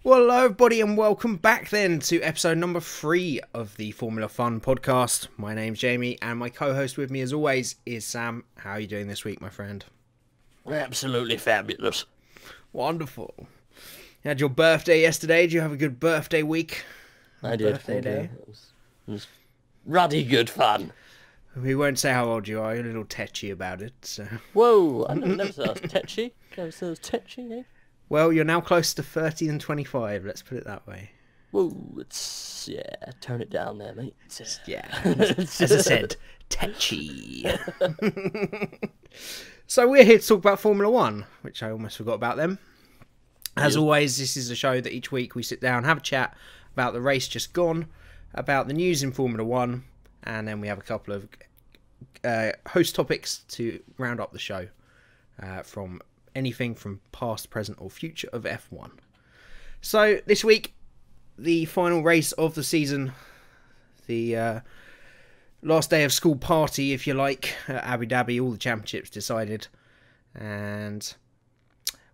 Well, hello everybody and welcome back then to episode number 3 of the Formula Fun podcast. My name's Jamie and my co-host with me as always is Sam. How are you doing this week, my friend? Absolutely fabulous. Wonderful. You had your birthday yesterday. Did you have a good birthday week? I did. Birthday day? It was ruddy good fun. We won't say how old you are. You're a little tetchy about it. So. Whoa, I never said I was tetchy. Never said I was tetchy, eh? Well, you're now closer to 30 than 25. Let's put it that way. Whoa, tone it down there, mate. Yeah, as I said, tetchy. So we're here to talk about Formula 1, which I almost forgot about them. As always, this is a show that each week we sit down, have a chat about the race just gone, about the news in Formula 1, and then we have a couple of host topics to round up the show from anything from past, present or future of F1. So this week, the final race of the season, the last day of school party, if you like, at Abu Dhabi, all the championships decided. And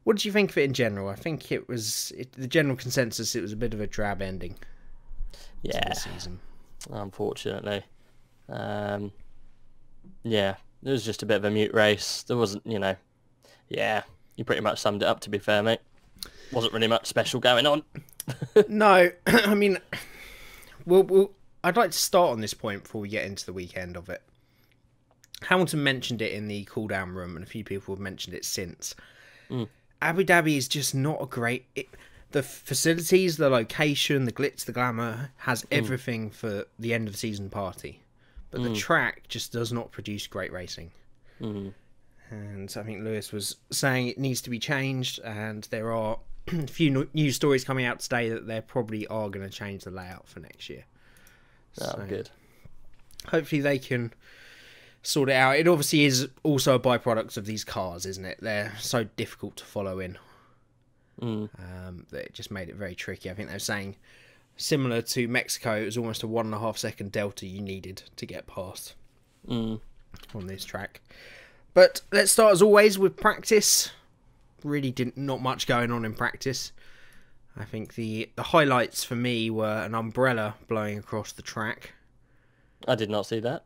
what did you think of it in general? I think it was, the general consensus, it was a bit of a drab ending to the season. Unfortunately. Yeah, it was just a bit of a mute race. There wasn't, you pretty much summed it up, to be fair, mate. Wasn't really much special going on. No, I mean, I'd like to start on this point before we get into the weekend of it. Hamilton mentioned it in the cool-down room, and a few people have mentioned it since. Abu Dhabi is just not a great... the facilities, the location, the glitz, the glamour, has everything for the end of season party. But the track just does not produce great racing. And I think Lewis was saying it needs to be changed, and there are a few news stories coming out today that they probably are going to change the layout for next year. So, good. Hopefully they can sort it out. It obviously is also a byproduct of these cars, isn't it? They're so difficult to follow in. That it just made it very tricky. I think they're saying, similar to Mexico, it was almost a 1.5 second delta you needed to get past on this track. But let's start as always with practice. Really not much going on in practice. I think the highlights for me were an umbrella blowing across the track. I did not see that.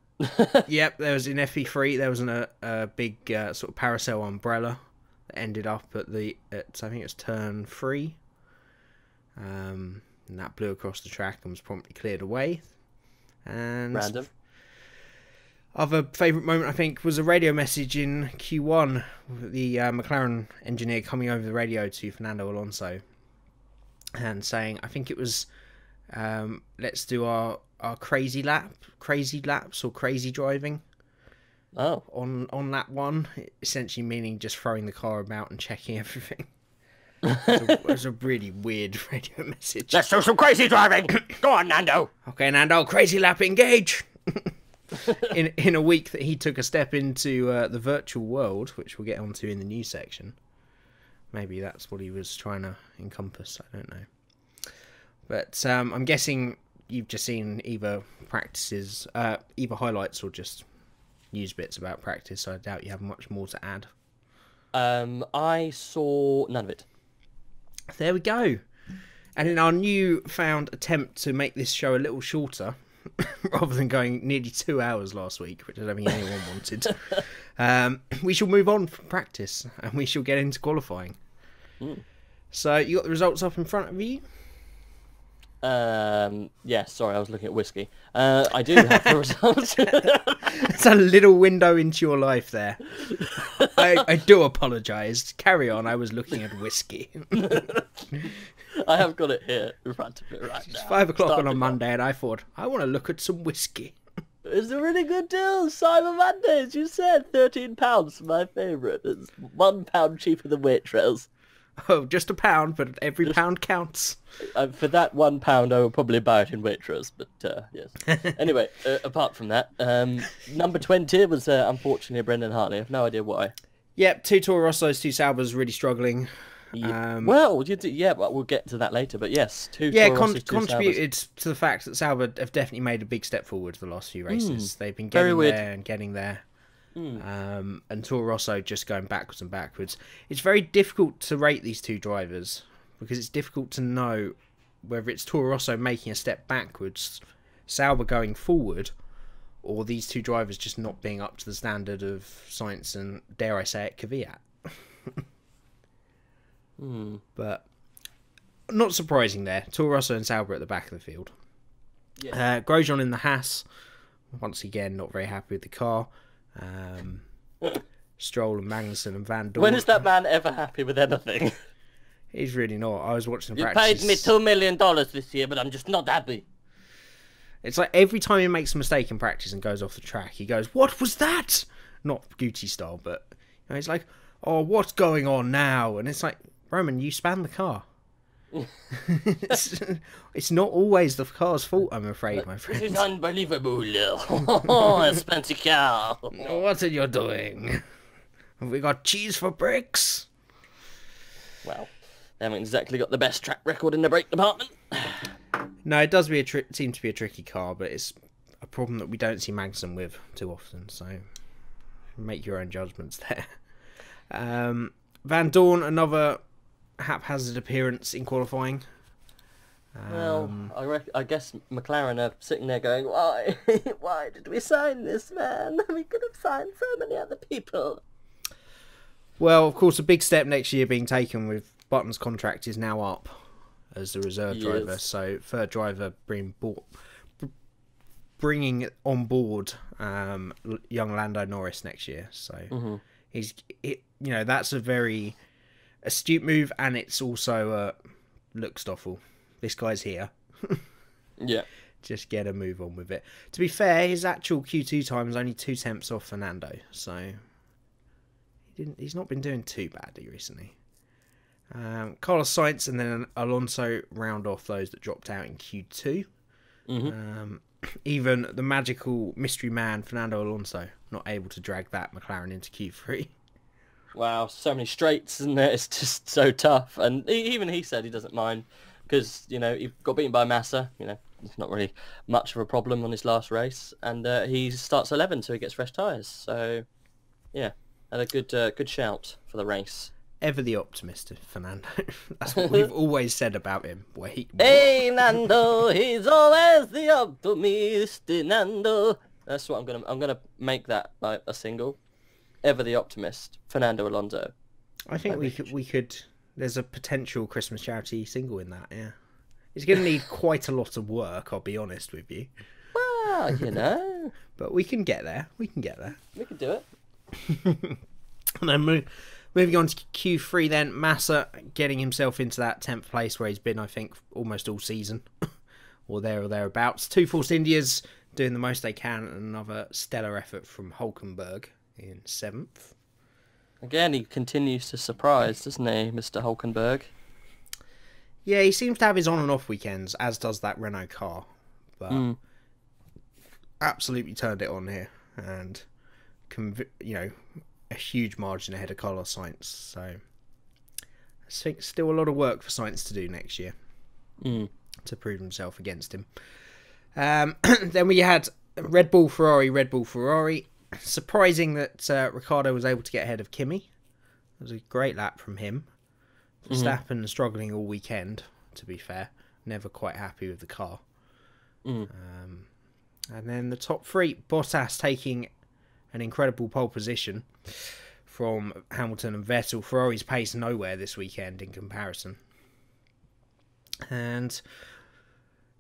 Yep, there was in FE3, there was a big sort of parasail umbrella that ended up at I think it was turn 3. And that blew across the track and was promptly cleared away. And random. Other favourite moment, I think, was a radio message in Q1. The McLaren engineer coming over the radio to Fernando Alonso and saying, I think it was, let's do our crazy laps or crazy driving. Oh. On that one, essentially meaning just throwing the car about and checking everything. It was a really weird radio message. Let's do some crazy driving. Go on, Nando. Okay, Nando, crazy lap, engage. in a week that he took a step into the virtual world, which we'll get onto in the news section. Maybe that's what he was trying to encompass. I don't know. But I'm guessing you've just seen either practices, either highlights or just news bits about practice, so I doubt you have much more to add. I saw none of it. There we go. And in our new-found attempt to make this show a little shorter, rather than going nearly 2 hours last week, which I don't think anyone wanted, we shall move on from practice, and we shall get into qualifying. So, you got the results up in front of you? Yeah, sorry, I was looking at whiskey. I do have the results. It's a little window into your life there. I do apologise. Carry on, I was looking at whiskey. I have got it here in front of me right now. It's 5 o'clock on a Monday, and I thought, I want to look at some whiskey. It's a really good deal. Cyber Mondays, you said. £13, my favourite. It's £1 cheaper than Waitrose. Oh, just £1, but every pound counts. For that £1, I would probably buy it in Waitrose, but yes. Anyway, apart from that, number 20 was unfortunately Brendan Hartley. I have no idea why. Yep, 2 Toro Rossos, 2 Saubers really struggling. But we'll get to that later. But yes, contributed to the fact that Sauber have definitely made a big step forward the last few races. They've been getting there and getting there. And Toro Rosso just going backwards and backwards. It's very difficult to rate these two drivers because it's difficult to know whether it's Toro Rosso making a step backwards, Sauber going forward, or these two drivers just not being up to the standard of Sainz and, dare I say it, Kvyat. But not surprising there. Toro Rosso and Sauber at the back of the field. Yeah. Grosjean in the Haas, once again, not very happy with the car. Stroll and Magnussen and Van Dorn. When is that man ever happy with anything? He's really not. I was watching the You practice. paid me $2 million this year, but I'm just not happy. It's like every time he makes a mistake in practice and goes off the track, he goes, "What was that?" Not Gucci style, but he's like, "Oh, what's going on now?" And it's like, Roman, you spanned the car. It's not always the car's fault, I'm afraid, my friend. This is unbelievable. Oh, expensive car. What are you doing? Have we got cheese for bricks? Well, they haven't exactly got the best track record in the brake department. No, it does seem to be a tricky car, but it's a problem that we don't see Magnussen with too often, so make your own judgments there. Van Dorn, another haphazard appearance in qualifying. Well, I guess McLaren are sitting there going, why? Why did we sign this man? We could have signed so many other people. Well, of course, a big step next year being taken with Button's contract is now up as the reserve driver. So third driver bringing on board young Lando Norris next year. So that's a very astute move, and it's also look, Stoffel, this guy's here. Yeah. Just get a move on with it. To be fair, his actual Q2 time is only 2 tenths off Fernando, so he's not been doing too badly recently. Carlos Sainz and then Alonso round off those that dropped out in Q2. Even the magical mystery man Fernando Alonso not able to drag that McLaren into Q3. Wow, so many straights, isn't there? It's just so tough. And even he said he doesn't mind because, he got beaten by Massa. It's not really much of a problem on his last race. And he starts 11, so he gets fresh tyres. So, yeah, had a good shout for the race. Ever the optimist, Fernando. That's what we've always said about him. Hey, Nando, he's always the optimist, Nando. That's what I'm gonna make that like a single. Ever the optimist, Fernando Alonso. I think we could. There's a potential Christmas charity single in that. Yeah, it's going to need quite a lot of work. I'll be honest with you. Well, but we can get there. We can do it. And then moving on to Q3, then Massa getting himself into that 10th place where he's been, I think, almost all season, or there or thereabouts. 2 Force Indias doing the most they can, and another stellar effort from Hülkenberg in 7th. Again, he continues to surprise, doesn't he, Mr. Hülkenberg? Yeah, he seems to have his on and off weekends, as does that Renault car. But absolutely turned it on here, and a huge margin ahead of Carlos Sainz. So I think still a lot of work for Sainz to do next year to prove himself against him. Then we had Red Bull, Ferrari. Surprising that Ricciardo was able to get ahead of Kimi. It was a great lap from him. Verstappen struggling all weekend, to be fair. Never quite happy with the car. And then the top 3, Bottas taking an incredible pole position from Hamilton and Vettel. Ferrari's pace nowhere this weekend in comparison. And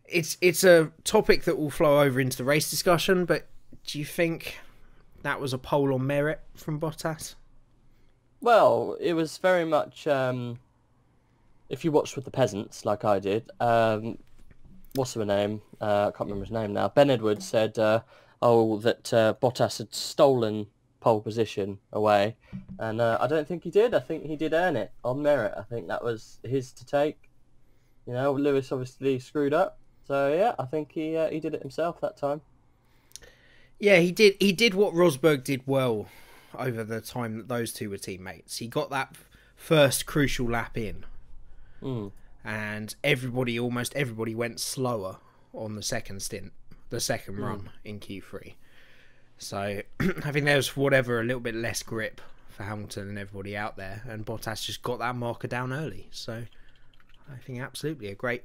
it's a topic that will flow over into the race discussion, but do you think that was a pole on merit from Bottas? Well, it was very much, if you watched with the peasants, like I did, what's her name? I can't remember his name now. Ben Edwards said, that Bottas had stolen pole position away. And I don't think he did. I think he did earn it on merit. I think that was his to take. Lewis obviously screwed up. So, yeah, I think he did it himself that time. Yeah, he did. He did what Rosberg did well over the time that those two were teammates. He got that first crucial lap in. And almost everybody went slower on the second stint, the second run in Q3. So I think there was a little bit less grip for Hamilton and everybody out there, and Bottas just got that marker down early. So I think absolutely a great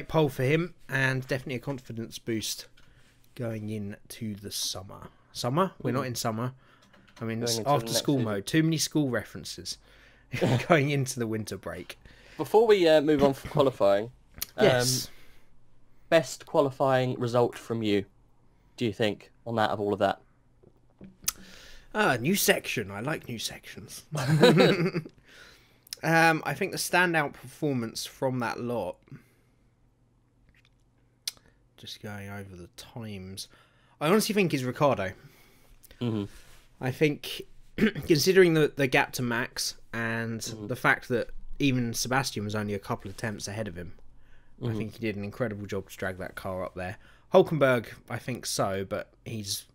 pole for him, and definitely a confidence boost going into the summer. Summer? We're not in summer. I mean, it's after school mode. Too many school references going into the winter break. Before we move on from qualifying, yes. Best qualifying result from you, do you think, on that of all of that? New section. I like new sections. I think the standout performance from that lot, just going over the times, I honestly think is Ricciardo. Mm-hmm. I think, considering the gap to Max and the fact that even Sebastian was only a couple of attempts ahead of him, I think he did an incredible job to drag that car up there. Hulkenberg, I think so, but he's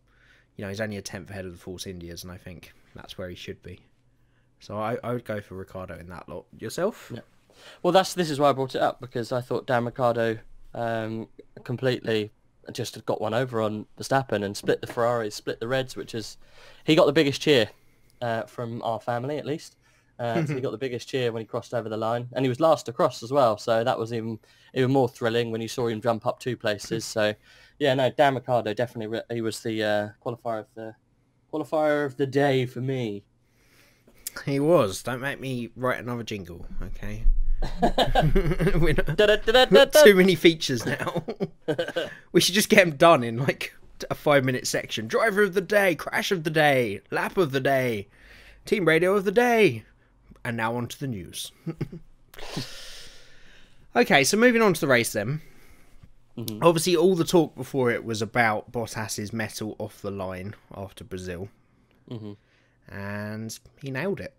only a tenth ahead of the Force Indias, and I think that's where he should be. So I would go for Ricciardo in that lot. Yourself? Yeah. Well, this is why I brought it up, because I thought Dan Ricciardo completely just got one over on Verstappen and split the Ferraris, split the Reds, he got the biggest cheer from our family, at least. So he got the biggest cheer when he crossed over the line, and he was last across as well. So that was even more thrilling when you saw him jump up 2 places. So yeah, no, Dan Ricciardo definitely he was the qualifier of the day for me. He was. Don't make me write another jingle, okay? Too many features now. We should just get them done in like a 5-minute section. Driver of the day, crash of the day, lap of the day, team radio of the day. And now on to the news. Okay, so moving on to the race then. Obviously, all the talk before it was about Bottas's metal off the line after Brazil. And he nailed it.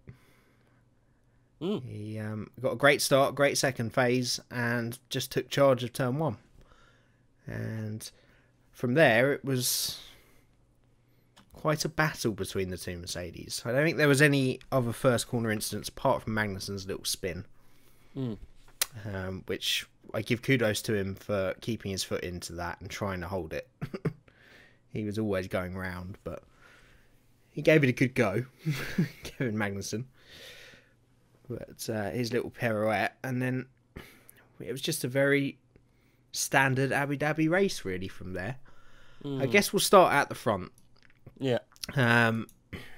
He got a great start, great second phase, and just took charge of turn 1. And from there, it was quite a battle between the two Mercedes. I don't think there was any other first corner incidents apart from Magnussen's little spin, which I give kudos to him for keeping his foot into that and trying to hold it. He was always going round, but he gave it a good go, Kevin Magnussen. But his little pirouette, and then it was just a very standard Abu Dhabi race really from there. I guess we'll start at the front. Yeah.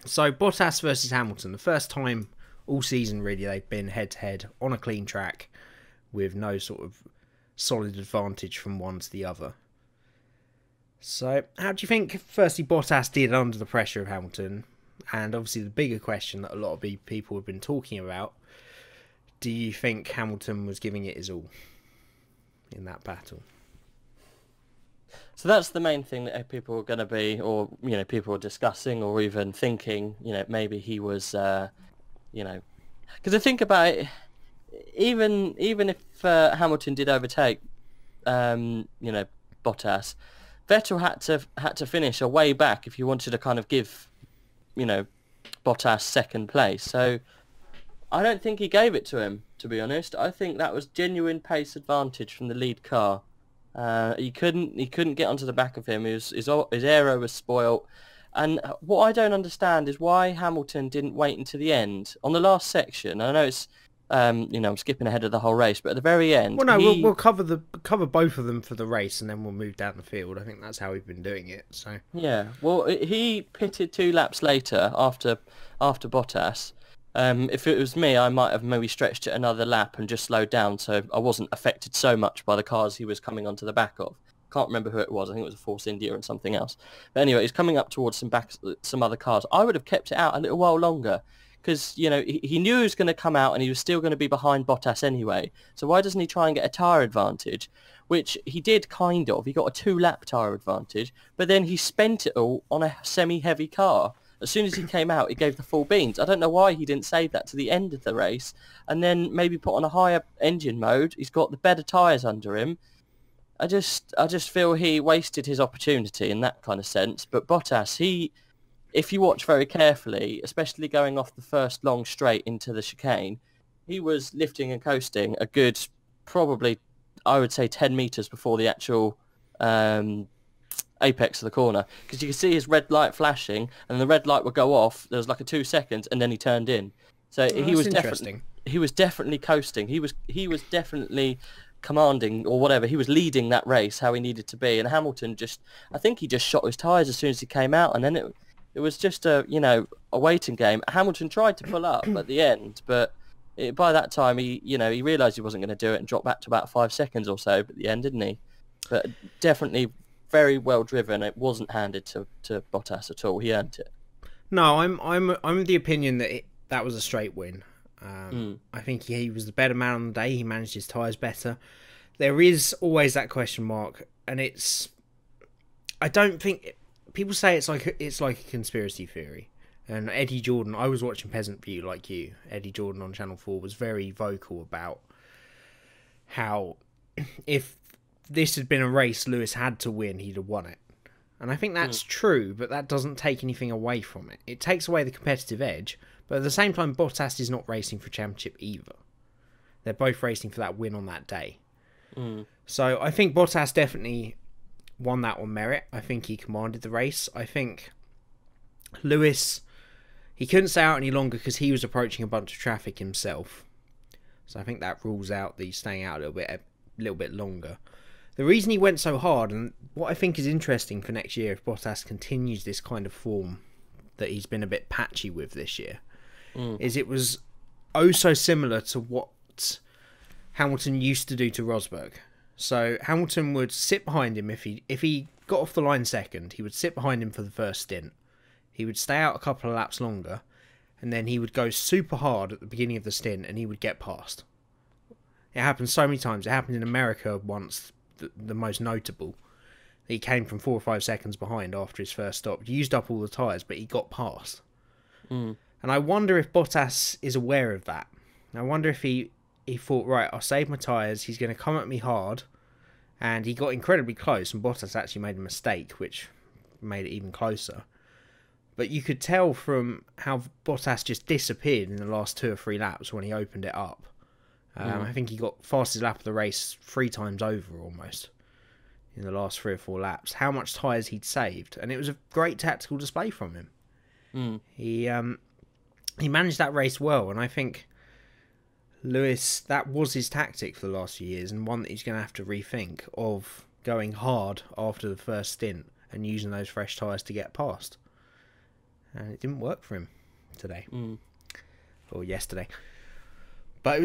So Bottas versus Hamilton, the first time all season really they've been head to head on a clean track with no sort of solid advantage from one to the other. So how do you think firstly Bottas did under the pressure of Hamilton? And obviously the bigger question that a lot of people have been talking about, do you think Hamilton was giving it his all in that battle? So that's the main thing that people are going to be, or, people are discussing or even thinking, maybe he was, because I think about it, even if Hamilton did overtake, Bottas, Vettel had to finish a way back if you wanted to kind of give, Bottas second place. So I don't think he gave it to him, to be honest. I think that was genuine pace advantage from the lead car. He couldn't get onto the back of him. His aero was spoilt. And what I don't understand is why Hamilton didn't wait until the end on the last section. I know it's I'm skipping ahead of the whole race, but at the very end, well, no, we'll cover both of them for the race, and then we'll move down the field. I think that's how we've been doing it. So yeah, well, he pitted 2 laps later after Bottas. If it was me, I might have maybe stretched it another lap and just slowed down, so I wasn't affected so much by the cars he was coming onto the back of. Can't remember who it was. I think it was a Force India and something else. But anyway, he's coming up towards some other cars. I would have kept it out a little while longer, because he knew he was going to come out and he was still going to be behind Bottas anyway. So why doesn't he try and get a tyre advantage? Which he did kind of. He got a 2-lap tyre advantage, but then he spent it all on a semi-heavy car. As soon as he came out, he gave the full beans. I don't know why he didn't save that to the end of the race and then maybe put on a higher engine mode. He's got the better tyres under him. I just feel he wasted his opportunity in that kind of sense. But Bottas, if you watch very carefully, especially going off the first long straight into the chicane, he was lifting and coasting a good, probably, I would say 10 metres before the actual apex of the corner, because you could see his red light flashing and the red light would go off. There was like a 2 seconds and then he turned in. So he was interesting. he was definitely coasting. He was definitely commanding or whatever. He was leading that race how he needed to be. And Hamilton I think he just shot his tyres as soon as he came out, and then it was just a waiting game. Hamilton tried to pull up at the end, but by that time he realised he wasn't going to do it and dropped back to about 5 seconds or so at the end, didn't he? But definitely very well driven. It wasn't handed to Bottas at all. He earned it. No, I'm of the opinion that that was a straight win. I think he was the better man on the day. He managed his tyres better. There is always that question mark, and I don't think people say it's like a conspiracy theory. And Eddie Jordan, I was watching Peasant View like you. Eddie Jordan on Channel 4 was very vocal about how if this had been a race Lewis had to win, he'd have won it. And I think that's true, but that doesn't take anything away from it. It takes away the competitive edge, but at the same time, Bottas is not racing for championship either. They're both racing for that win on that day. So I think Bottas definitely won that on merit. I think he commanded the race. I think Lewis, he couldn't stay out any longer because he was approaching a bunch of traffic himself. So I think that rules out the staying out a little bit longer. The reason he went so hard, and what I think is interesting for next year if Bottas continues this kind of form that he's been a bit patchy with this year, is it was so similar to what Hamilton used to do to Rosberg. So Hamilton would sit behind him if he got off the line second, he would sit behind him for the first stint. He would stay out a couple of laps longer, and then he would go super hard at the beginning of the stint, and he would get past. It happened so many times. It happened in America once, the most notable. He came from 4 or 5 seconds behind after his first stop. He used up all the tyres, but he got past. And I wonder if Bottas is aware of that. I wonder if he thought, right, I'll save my tyres. He's going to come at me hard. And he got incredibly close, and Bottas actually made a mistake, which made it even closer. But you could tell from how Bottas just disappeared in the last 2 or 3 laps when he opened it up. I think he got fastest lap of the race 3 times over almost in the last 3 or 4 laps. How much tyres he'd saved, and it was a great tactical display from him. He managed that race well, and I think Lewis, that was his tactic for the last few years, and one that he's going to have to rethink, of going hard after the first stint and using those fresh tyres to get past. And it didn't work for him today or yesterday. But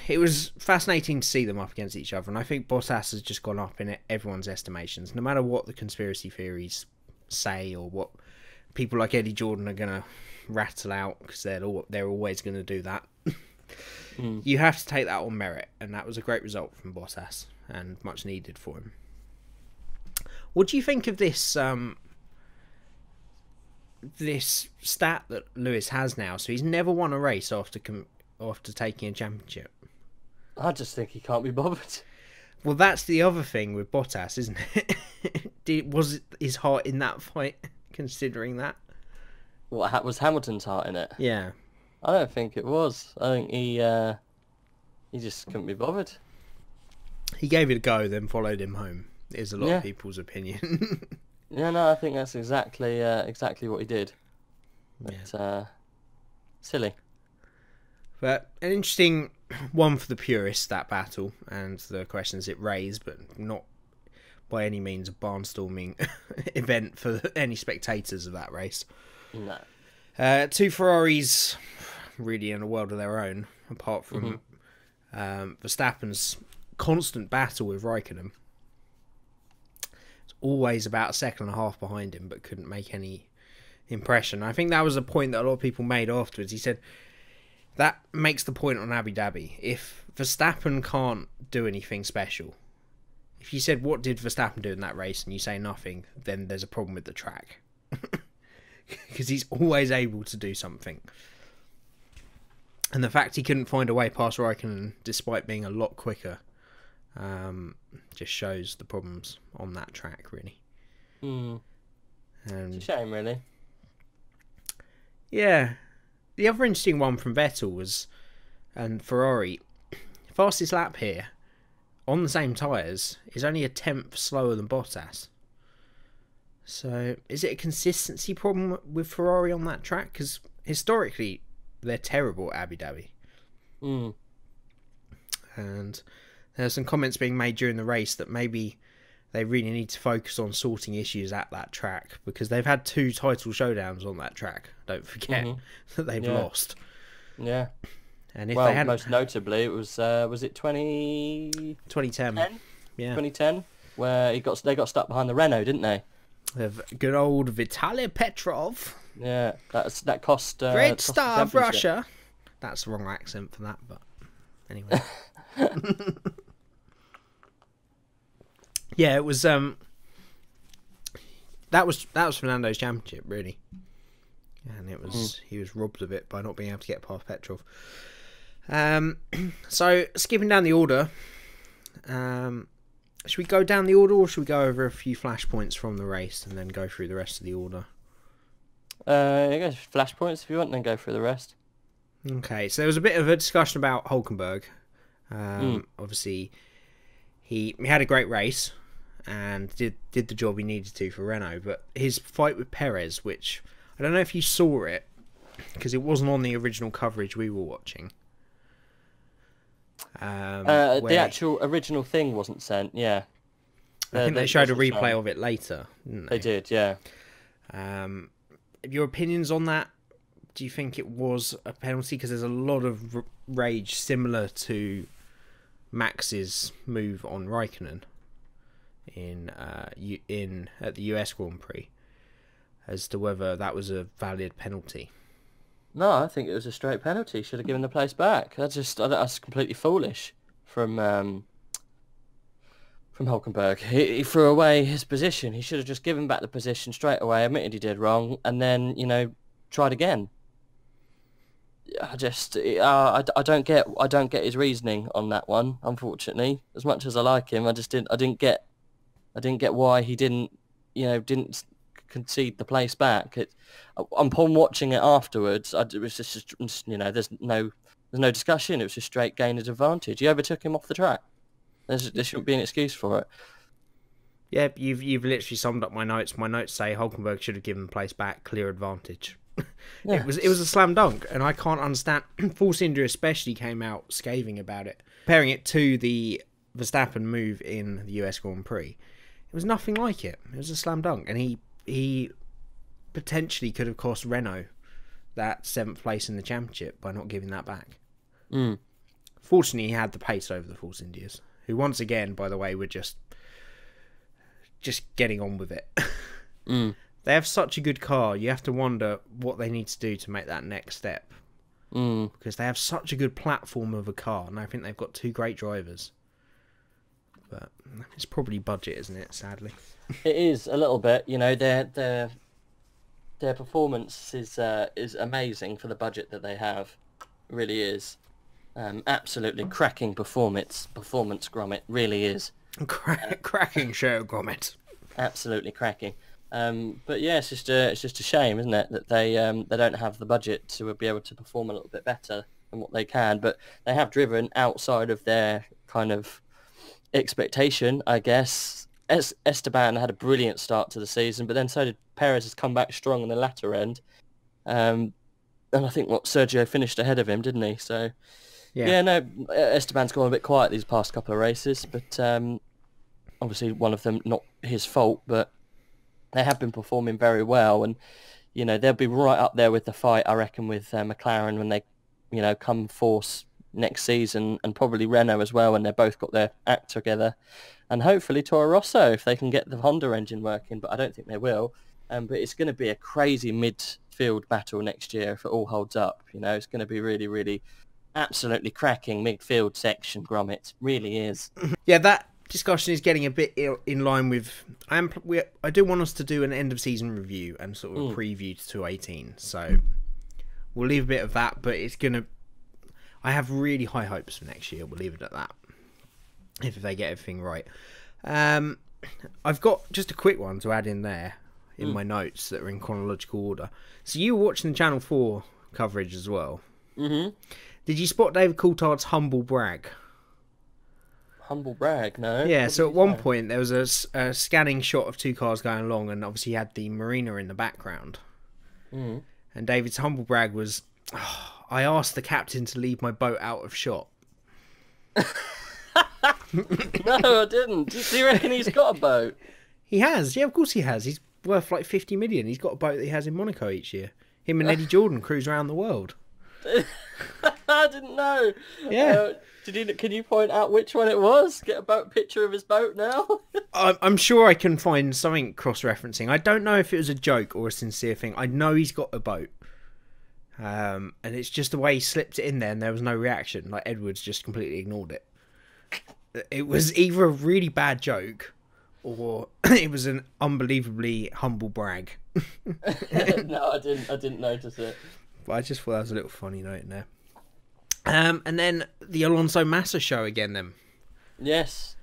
it was fascinating to see them up against each other, and I think Bottas has just gone up in everyone's estimations. No matter what the conspiracy theories say or what people like Eddie Jordan are going to rattle out, because they're always going to do that. You have to take that on merit, and that was a great result from Bottas and much needed for him. What do you think of this this stat that Lewis has now? So he's never won a race after taking a championship. I just think he can't be bothered. Well, that's the other thing with Bottas, isn't it? Was his heart in that fight, considering that? What was Hamilton's heart in it? Yeah. I don't think it was. I think he just couldn't be bothered. He gave it a go, then followed him home, is a lot of people's opinion. Yeah, no, I think that's exactly what he did. But, silly. But an interesting one for the purists, that battle, and the questions it raised, but not by any means a barnstorming event for any spectators of that race. No. 2 Ferraris really in a world of their own, apart from Verstappen's constant battle with Raikkonen. It's always about a second and a half behind him, but couldn't make any impression. I think that was a point that a lot of people made afterwards. He said that makes the point on Abu Dhabi. If Verstappen can't do anything special, if you said what did Verstappen do in that race and you say nothing, then there's a problem with the track. Because he's always able to do something. And the fact he couldn't find a way past Raikkonen despite being a lot quicker just shows the problems on that track, really. It's a shame, really. Yeah. The other interesting one from Vettel was, and Ferrari, fastest lap here, on the same tyres, is only a tenth slower than Bottas. So, is it a consistency problem with Ferrari on that track? Because historically, they're terrible at Abu Dhabi. Mm. And there's some comments being made during the race that maybe they really need to focus on sorting issues at that track, because they've had 2 title showdowns on that track. Don't forget that they've lost. Yeah. And if well, they hadn't... most notably, it was it 2010? Yeah. 2010, where they got stuck behind the Renault, didn't they? Of good old Vitaly Petrov. Yeah, that cost... Great star of Russia. That's the wrong accent for that, but anyway. Yeah, it was that was Fernando's championship, really, and it was he was robbed of it by not being able to get past Petrov. So skipping down the order, should we go down the order, or should we go over a few flashpoints from the race and then go through the rest of the order? I guess flashpoints if you want, then go through the rest. Okay, so there was a bit of a discussion about Hülkenberg. Obviously, he had a great race and did the job he needed to for Renault, but his fight with Perez, which I don't know if you saw it because it wasn't on the original coverage we were watching. The actual original thing wasn't sent. Yeah, I think they showed a replay of it later. Didn't they? They did. Yeah. Your opinions on that? Do you think it was a penalty? Because there's a lot of rage similar to Max's move on Raikkonen at the US Grand Prix as to whether that was a valid penalty. No, I think it was a straight penalty. Should have given the place back. That's completely foolish from Hülkenberg. He threw away his position. He should have just given back the position straight away, admitted he did wrong, and then tried again. I don't get his reasoning on that one. Unfortunately, as much as I like him, I didn't get why he didn't concede the place back. Upon watching it afterwards, it was just there's no discussion. It was just straight gain of advantage. He overtook him off the track. There shouldn't be an excuse for it. Yeah, you've literally summed up my notes. My notes say Hülkenberg should have given the place back, clear advantage. Yeah. It was a slam dunk, and I can't understand. Force India especially came out scathing about it, comparing it to the Verstappen move in the US Grand Prix. It was nothing like it. It was a slam dunk, and he potentially could have cost Renault that 7th place in the championship by not giving that back. Fortunately, he had the pace over the Force Indias, who once again, by the way, were just getting on with it. They have such a good car, you have to wonder what they need to do to make that next step. Because they have such a good platform of a car, and I think they've got 2 great drivers. But it's probably budget, isn't it, sadly? It is, a little bit. Their performance is amazing for the budget that they have. It really is. Absolutely cracking performance, Gromit. Really is. Cracking show, Gromit. Absolutely cracking. But yeah, it's just a shame, isn't it, that they don't have the budget to be able to perform a little bit better than what they can. But they have driven outside of their kind of expectation, I guess. Esteban had a brilliant start to the season, but then so did Perez. Has come back strong in the latter end. And I think Sergio finished ahead of him, didn't he? So Esteban's gone a bit quiet these past couple of races, but obviously one of them not his fault, but they have been performing very well, and they'll be right up there with the fight, I reckon, with McLaren when they come force next season, and probably Renault as well when they've both got their act together, and hopefully Toro Rosso if they can get the Honda engine working, but I don't think they will. But it's going to be a crazy midfield battle next year if it all holds up. It's going to be really, really absolutely cracking midfield section, Gromit. Really is. Yeah, that discussion is getting a bit in line with... I do want us to do an end of season review and sort of a preview to 2018, so we'll leave a bit of that, but it's going to... I have really high hopes for next year. We'll leave it at that, if they get everything right. I've got just a quick one to add in there in my notes that are in chronological order. So you were watching the Channel 4 coverage as well. Did you spot David Coulthard's humble brag? Humble brag, no. Yeah, so at one point there was a scanning shot of 2 cars going along, and obviously you had the marina in the background. And David's humble brag was, I asked the captain to leave my boat out of shot. No, I didn't. Do you reckon he's got a boat? He has. Yeah, of course he has. He's worth like 50 million. He's got a boat that he has in Monaco each year. Him and Eddie Jordan cruise around the world. I didn't know. Yeah. Can you point out which one it was? Get a picture of his boat now. I'm sure I can find something cross-referencing. I don't know if it was a joke or a sincere thing. I know he's got a boat. And it's just the way he slipped it in there and there was no reaction. Like, Edwards just completely ignored it. It was either a really bad joke or it was an unbelievably humble brag. No, I didn't notice it. But I just thought that was a little funny note in there. And then the Alonso Massa show again then. Yes.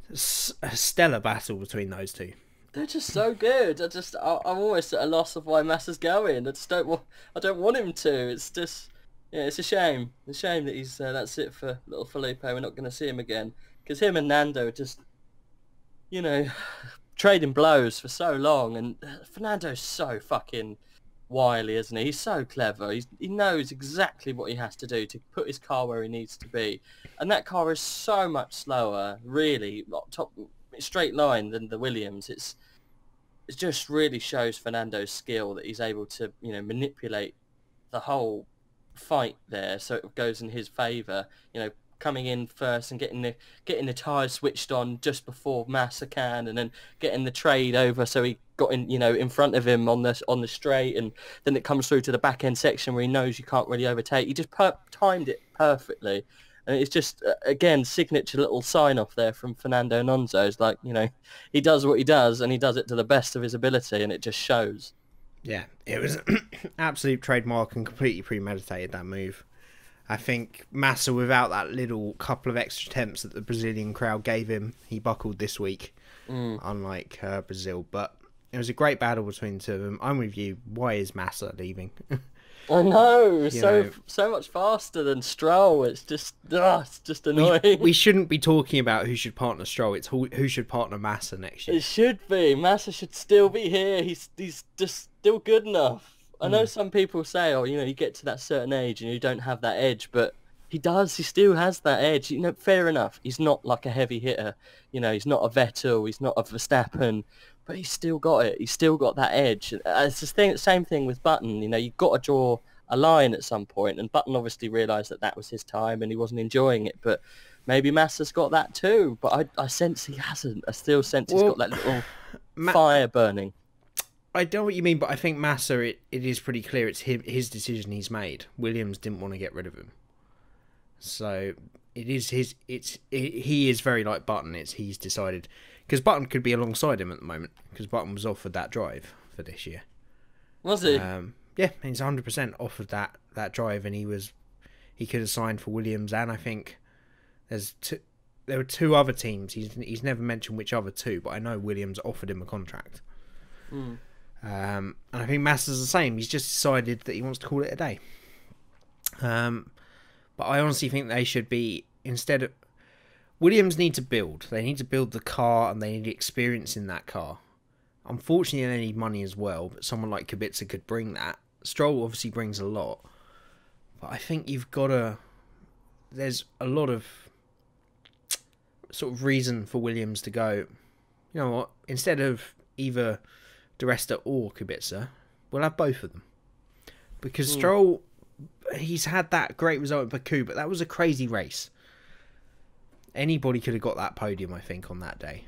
A stellar battle between those two. They're just so good. I'm almost at a loss of why Massa's going. I don't want him to. It's just, yeah, it's a shame. It's a shame that he's that's it for little Felipe. We're not going to see him again because him and Nando are just, trading blows for so long. And Fernando's so fucking wily, isn't he? He's so clever. He knows exactly what he has to do to put his car where he needs to be, and that car is so much slower, really, top straight line than the Williams. It just really shows Fernando's skill that he's able to manipulate the whole fight there so it goes in his favour. Coming in first and getting the tyres switched on just before Massa can, and then getting the trade over so he got in front of him on the straight, and then it comes through to the back end section where he knows you can't really overtake. He just timed it perfectly, and it's just again signature little sign off there from Fernando Alonso. It's like he does what he does and he does it to the best of his ability, and it just shows. Yeah, it was absolute trademark and completely premeditated, that move. I think Massa, without that little couple of extra attempts that the Brazilian crowd gave him, he buckled this week, unlike Brazil. But it was a great battle between the two of them. I'm with you. Why is Massa leaving? I know, so much faster than Stroll. It's just annoying. We shouldn't be talking about who should partner Stroll. It's who should partner Massa next year. It should be. Massa should still be here. He's just still good enough. I know some people say, you get to that certain age and you don't have that edge, but he does. He still has that edge. Fair enough. He's not like a heavy hitter. He's not a Vettel. He's not a Verstappen, but he's still got it. He's still got that edge. It's the same thing with Button. You've got to draw a line at some point, and Button obviously realised that was his time and he wasn't enjoying it, but maybe Massa's got that too, but I sense he hasn't. I still sense he's got that little fire burning. I know what you mean, but I think Massa, it is pretty clear it's his decision he's made. Williams didn't want to get rid of him. So it is he is very like Button. He's decided, because Button could be alongside him at the moment, because Button was offered that drive for this year. Was he? Yeah, he's 100% offered that drive, and he could have signed for Williams, and I think there were two other teams. He's never mentioned which other two, but I know Williams offered him a contract. And I think Massa's the same. He's just decided that he wants to call it a day. But I honestly think they should be, instead of... Williams need to build. They need to build the car, and they need experience in that car. Unfortunately, they need money as well, but someone like Kubica could bring that. Stroll obviously brings a lot. But I think you've got to... There's a lot of sort of reason for Williams to go, you know what, instead of either Di Resta or Kubica, we'll have both of them. Because Stroll, he's had that great result in Baku, but that was a crazy race. Anybody could have got that podium, I think, on that day.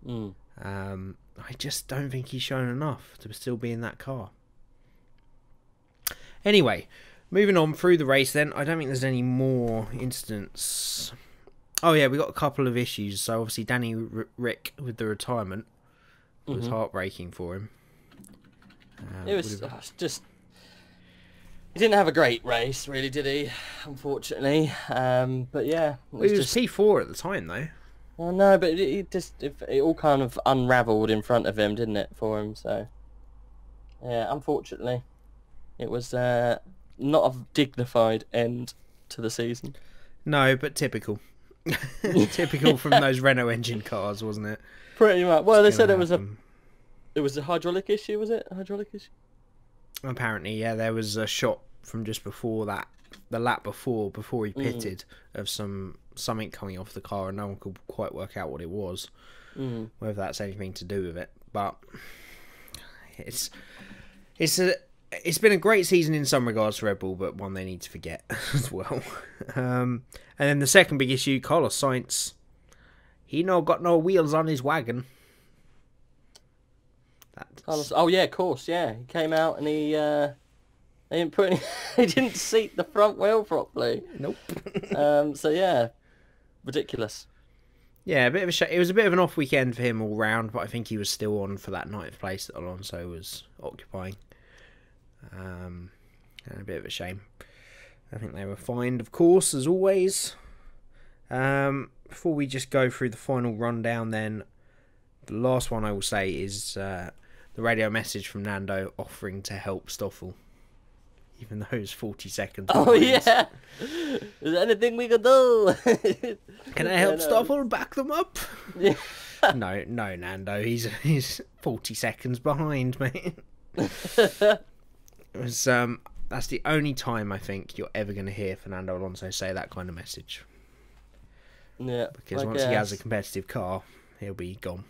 I just don't think he's shown enough to still be in that car. Anyway, moving on through the race then, I don't think there's any more incidents. Oh yeah, we got a couple of issues. So obviously Danny Rick with the retirement. It was heartbreaking for him. It was just... He didn't have a great race, really, did he? Unfortunately. But yeah. It was just P4 at the time, though. Well, no, but it all kind of unravelled in front of him, didn't it, for him? So, yeah, unfortunately. It was not a dignified end to the season. No, but typical. Typical from those Renault engine cars, wasn't it? Pretty much. Well, they said it was a hydraulic issue, was it? A hydraulic issue? Apparently, yeah. There was a shot from just before that the lap before he pitted of something coming off the car, and no one could quite work out what it was. Whether that's anything to do with it, but it's been a great season in some regards for Red Bull, but one they need to forget as well. And then the second big issue, Carlos Sainz, he got no wheels on his wagon. Oh yeah, of course, yeah. He came out and he didn't put any, he didn't seat the front wheel properly. Nope. So yeah, ridiculous. Yeah, a bit of a shame. It was a bit of an off weekend for him all round, but I think he was still on for that ninth place that Alonso was occupying. And a bit of a shame. I think they were fined, of course, as always. Before we just go through the final rundown, then the last one I will say is the radio message from Nando offering to help Stoffel, even though it's 40 seconds. Oh yeah, is there anything we can do? Can I help Stoffel back them up? Yeah. No, Nando. He's 40 seconds behind, mate. It was that's the only time I think you're ever going to hear Fernando Alonso say that kind of message. Yeah, because once he has a competitive car, he'll be gone.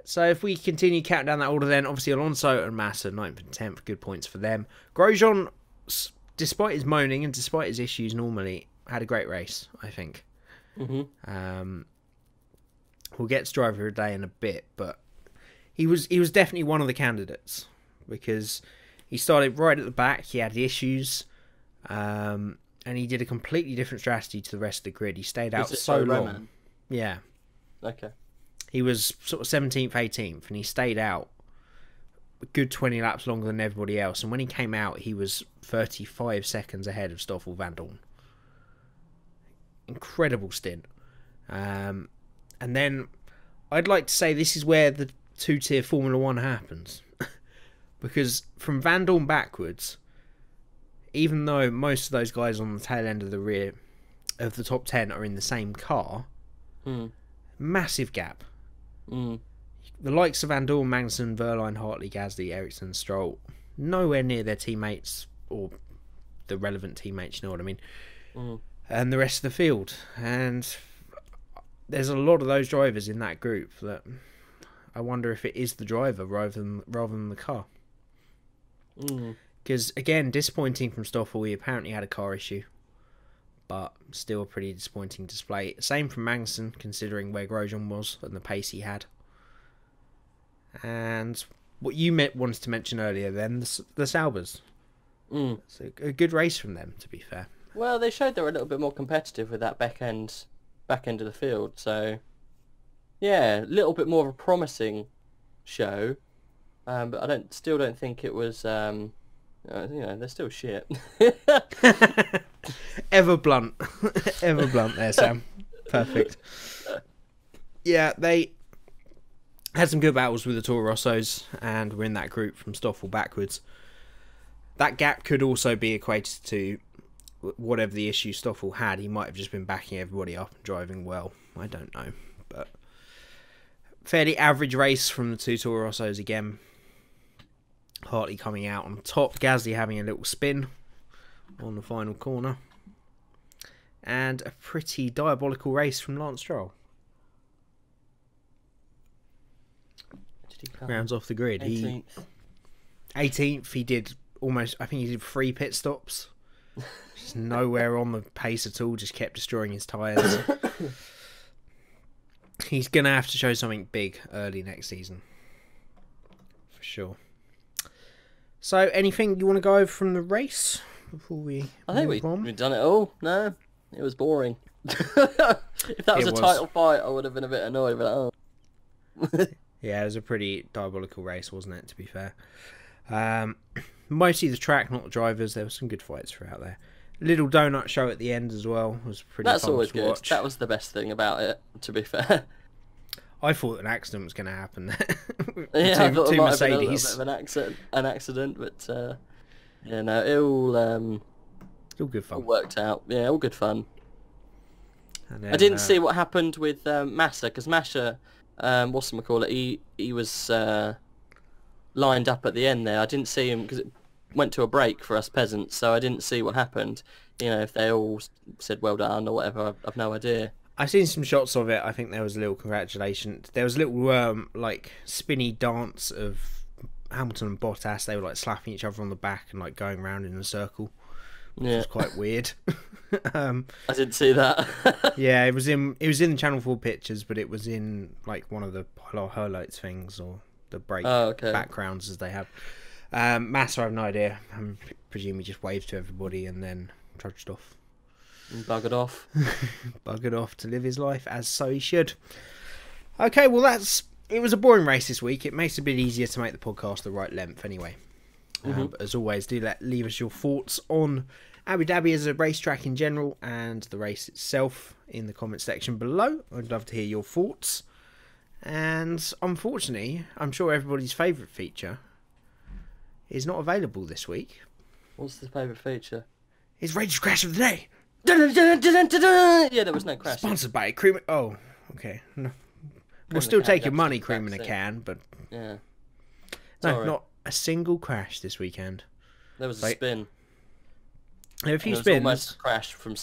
So if we continue counting down that order, then obviously Alonso and Massa 9th and 10th, good points for them. Grosjean, despite his moaning and despite his issues normally, had a great race, I think. We'll get to driver of the day in a bit, but he was definitely one of the candidates because he started right at the back. He had issues, and he did a completely different strategy to the rest of the grid. He stayed out so long. Roman? Yeah. Okay. He was sort of 17th, 18th, and he stayed out a good 20 laps longer than everybody else. And when he came out, he was 35 seconds ahead of Stoffel Vandoorne. Incredible stint. And then I'd like to say this is where the two-tier Formula 1 happens. Because from Vandoorne backwards, even though most of those guys on the tail end of the rear of the top 10 are in the same car, massive gap. The likes of Vandoorne, Magnussen, Verline, Hartley, Gasly, Ericsson, Stroll, nowhere near their teammates or the relevant teammates, you know what I mean? And the rest of the field. And there's a lot of those drivers in that group that I wonder if it is the driver rather than the car. Because, again, disappointing from Stoffel. He apparently had a car issue, but still a pretty disappointing display. Same from Magnussen, considering where Grosjean was and the pace he had. And what you wanted to mention earlier then, the Saubers. It's a good race from them, to be fair. Well, they showed they were a little bit more competitive with that back end of the field. So, yeah, a little bit more of a promising show. But I still don't think it was... they're still shit. Ever blunt. Ever blunt there, Sam. Perfect. Yeah, they had some good battles with the Toro Rossos, and we're in that group from Stoffel backwards. That gap could also be equated to whatever the issue Stoffel had. He might have just been backing everybody up and driving well. I don't know. But fairly average race from the two Toro Rossos again. Hartley coming out on top. Gasly having a little spin on the final corner. And a pretty diabolical race from Lance Stroll. Rounds off the grid. 18th. He did almost, I think he did 3 pit stops. Just nowhere on the pace at all. Just kept destroying his tyres. He's going to have to show something big early next season. For sure. So, anything you want to go over from the race before we I think we've done it all. No, it was boring. If that was a title fight, I would have been a bit annoyed. But yeah, it was a pretty diabolical race, wasn't it, to be fair? Mostly the track, not the drivers. There were some good fights throughout there. Little donut show at the end as well. It was pretty That's fun always to good. watch. That was the best thing about it, to be fair. I thought an accident was going to happen there. Yeah, I thought it might have been a little Mercedes. bit of an accident, but yeah, no, it all good fun. all worked out. Yeah, all good fun. And then, I didn't see what happened with Massa, because Massa, he was lined up at the end there. I didn't see him because went to a break for us peasants, so I didn't see what happened. You know, if they all said well done or whatever, I've no idea. I've seen some shots of it. I think there was a little congratulation. There was a little like spinny dance of Hamilton and Bottas. They were like slapping each other on the back and like going around in a circle, which was quite weird. I didn't see that. Yeah, it was in the Channel 4 pictures, but it was in like one of the highlights things or the break backgrounds as they have. Massa, I have no idea. I presume he just waved to everybody and then trudged off. And buggered off. Buggered off to live his life, as so he should. Okay, well it was a boring race this week. It makes it a bit easier to make the podcast the right length anyway. But as always, leave us your thoughts on Abu Dhabi as a racetrack in general and the race itself in the comment section below. I'd love to hear your thoughts. And unfortunately, I'm sure everybody's favourite feature is not available this week. What's the favourite feature? It's Rage Crash of the Day. Yeah, there was no crash. Sponsored by Cream. Oh, okay. No. We'll still take your money, Cream in a Can, but yeah, no, not a single crash this weekend. There was a spin. There were a few spins. There was almost a crash from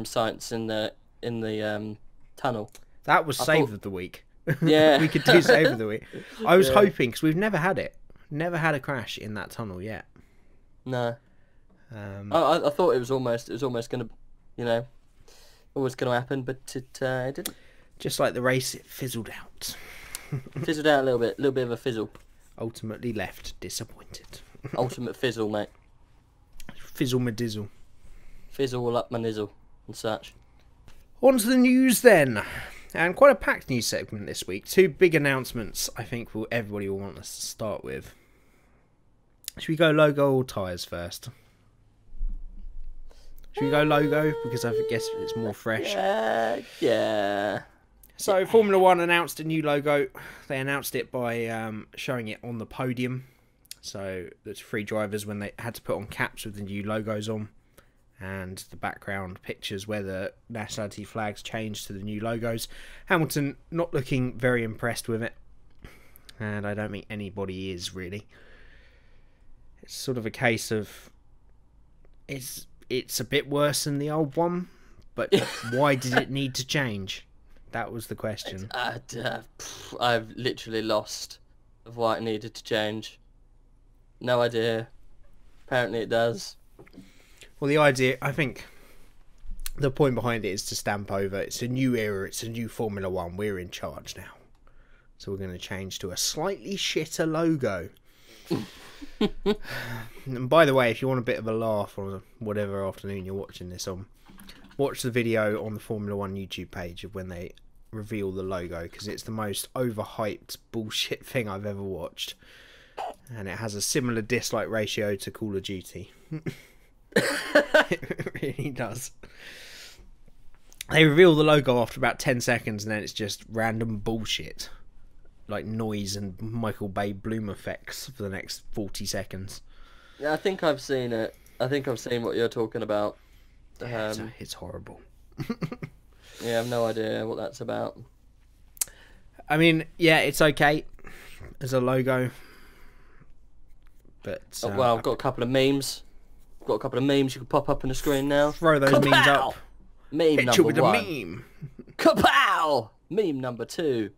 Science in the tunnel. That was save of the week. Yeah, we could do save of the week. I was hoping because we've never had it. Never had a crash in that tunnel yet. No. I thought it was almost going to, always going to happen, but it didn't. Just like the race, it fizzled out. Fizzled out a little bit of a fizzle. Ultimately left disappointed. Ultimate fizzle, mate. Fizzle my dizzle. Fizzle up my nizzle and such. On to the news then. And quite a packed news segment this week. 2 big announcements I think everybody will want us to start with. Should we go logo or tyres first? Should we go logo? Because I guess it's more fresh. Yeah. So Formula 1 announced a new logo. They announced it by showing it on the podium. So that's 3 drivers when they had to put on caps with the new logos on. And the background pictures where the nationality flags changed to the new logos. Hamilton not looking very impressed with it. And I don't think anybody is really. It's sort of a case of it's a bit worse than the old one, but why did it need to change? That was the question. I've literally lost of why it needed to change. No idea. Apparently it does. Well, the idea, I think, the point behind it is to stamp over. It's a new era. It's a new Formula 1. We're in charge now. So we're going to change to a slightly shitter logo. And by the way, if you want a bit of a laugh on whatever afternoon you're watching this on, watch the video on the Formula 1 YouTube page of when they reveal the logo, because it's the most overhyped bullshit thing I've ever watched. And it has a similar dislike ratio to Call of Duty. It really does. They reveal the logo after about 10 seconds and then it's just random bullshit. Like noise and Michael Bay bloom effects for the next 40 seconds. Yeah, I think I've seen it. I think I've seen what you're talking about. It's horrible. Yeah, I have no idea what that's about. I mean, yeah, it's okay as a logo. But well, I've got a couple of memes. I've got a couple of memes you can pop up on the screen now. Throw those memes up. Meme Hit number you with 1. A meme. Kapow! Meme number 2.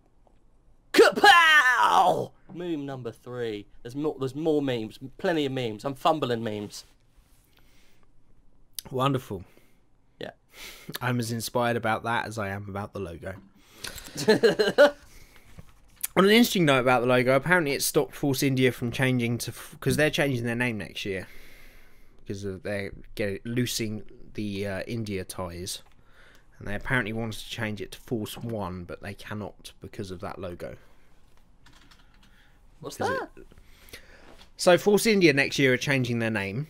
Kapow! Meme number 3. There's more memes. Plenty of memes. I'm fumbling memes. Wonderful. Yeah. I'm as inspired about that as I am about the logo. On an interesting note about the logo, apparently it stopped Force India from changing to... Because they're changing their name next year. Because they're loosing the India ties. And they apparently wanted to change it to Force 1, but they cannot because of that logo. What's that? So Force India next year are changing their name.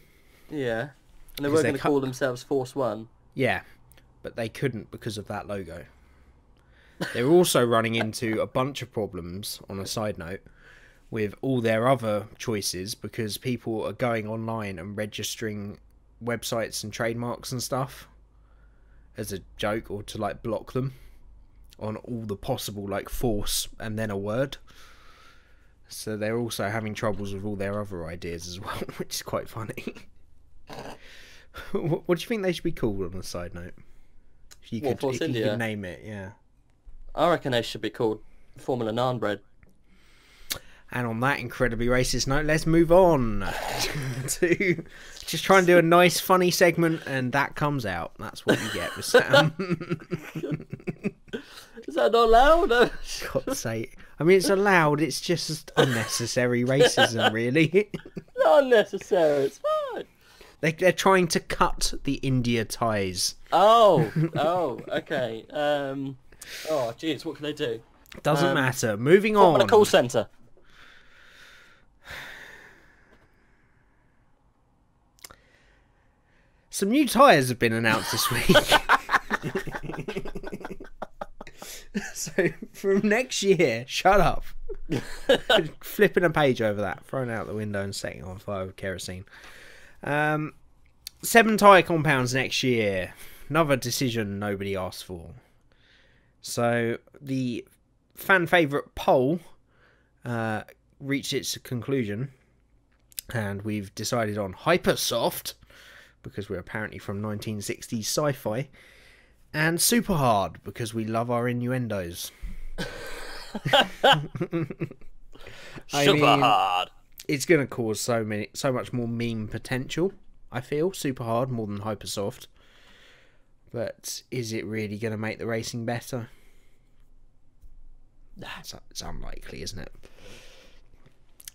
Yeah. And they were going to call themselves Force 1. Yeah. But they couldn't because of that logo. They're also running into a bunch of problems, on a side note, with all their other choices because people are going online and registering websites and trademarks and stuff as a joke or to like block them on all the possible like force and then a word. So they're also having troubles with all their other ideas as well, which is quite funny. What do you think they should be called on a side note? If you could name it, yeah. I reckon they should be called Formula 9 bread. And on that incredibly racist note, let's move on to just try and do a nice, funny segment, and that comes out. That's what you get with Sam. Is that not allowed? God's sake. I mean, it's allowed. It's just unnecessary racism, really. Not unnecessary. It's fine. They're trying to cut the India ties. Oh, okay. Oh, jeez, what can they do? Doesn't matter. Moving on. A call centre. Some new tyres have been announced this week. So, from next year, shut up. Flipping a page over that, throwing it out the window and setting it on fire with kerosene. 7 tyre compounds next year. Another decision nobody asked for. So, the fan favourite poll reached its conclusion, and we've decided on Hypersoft, because we're apparently from 1960s sci-fi, and Super Hard, because we love our innuendos. Super Hard. It's going to cause so much more meme potential, I feel. Super Hard more than Hypersoft. But is it really going to make the racing better? It's unlikely, isn't it?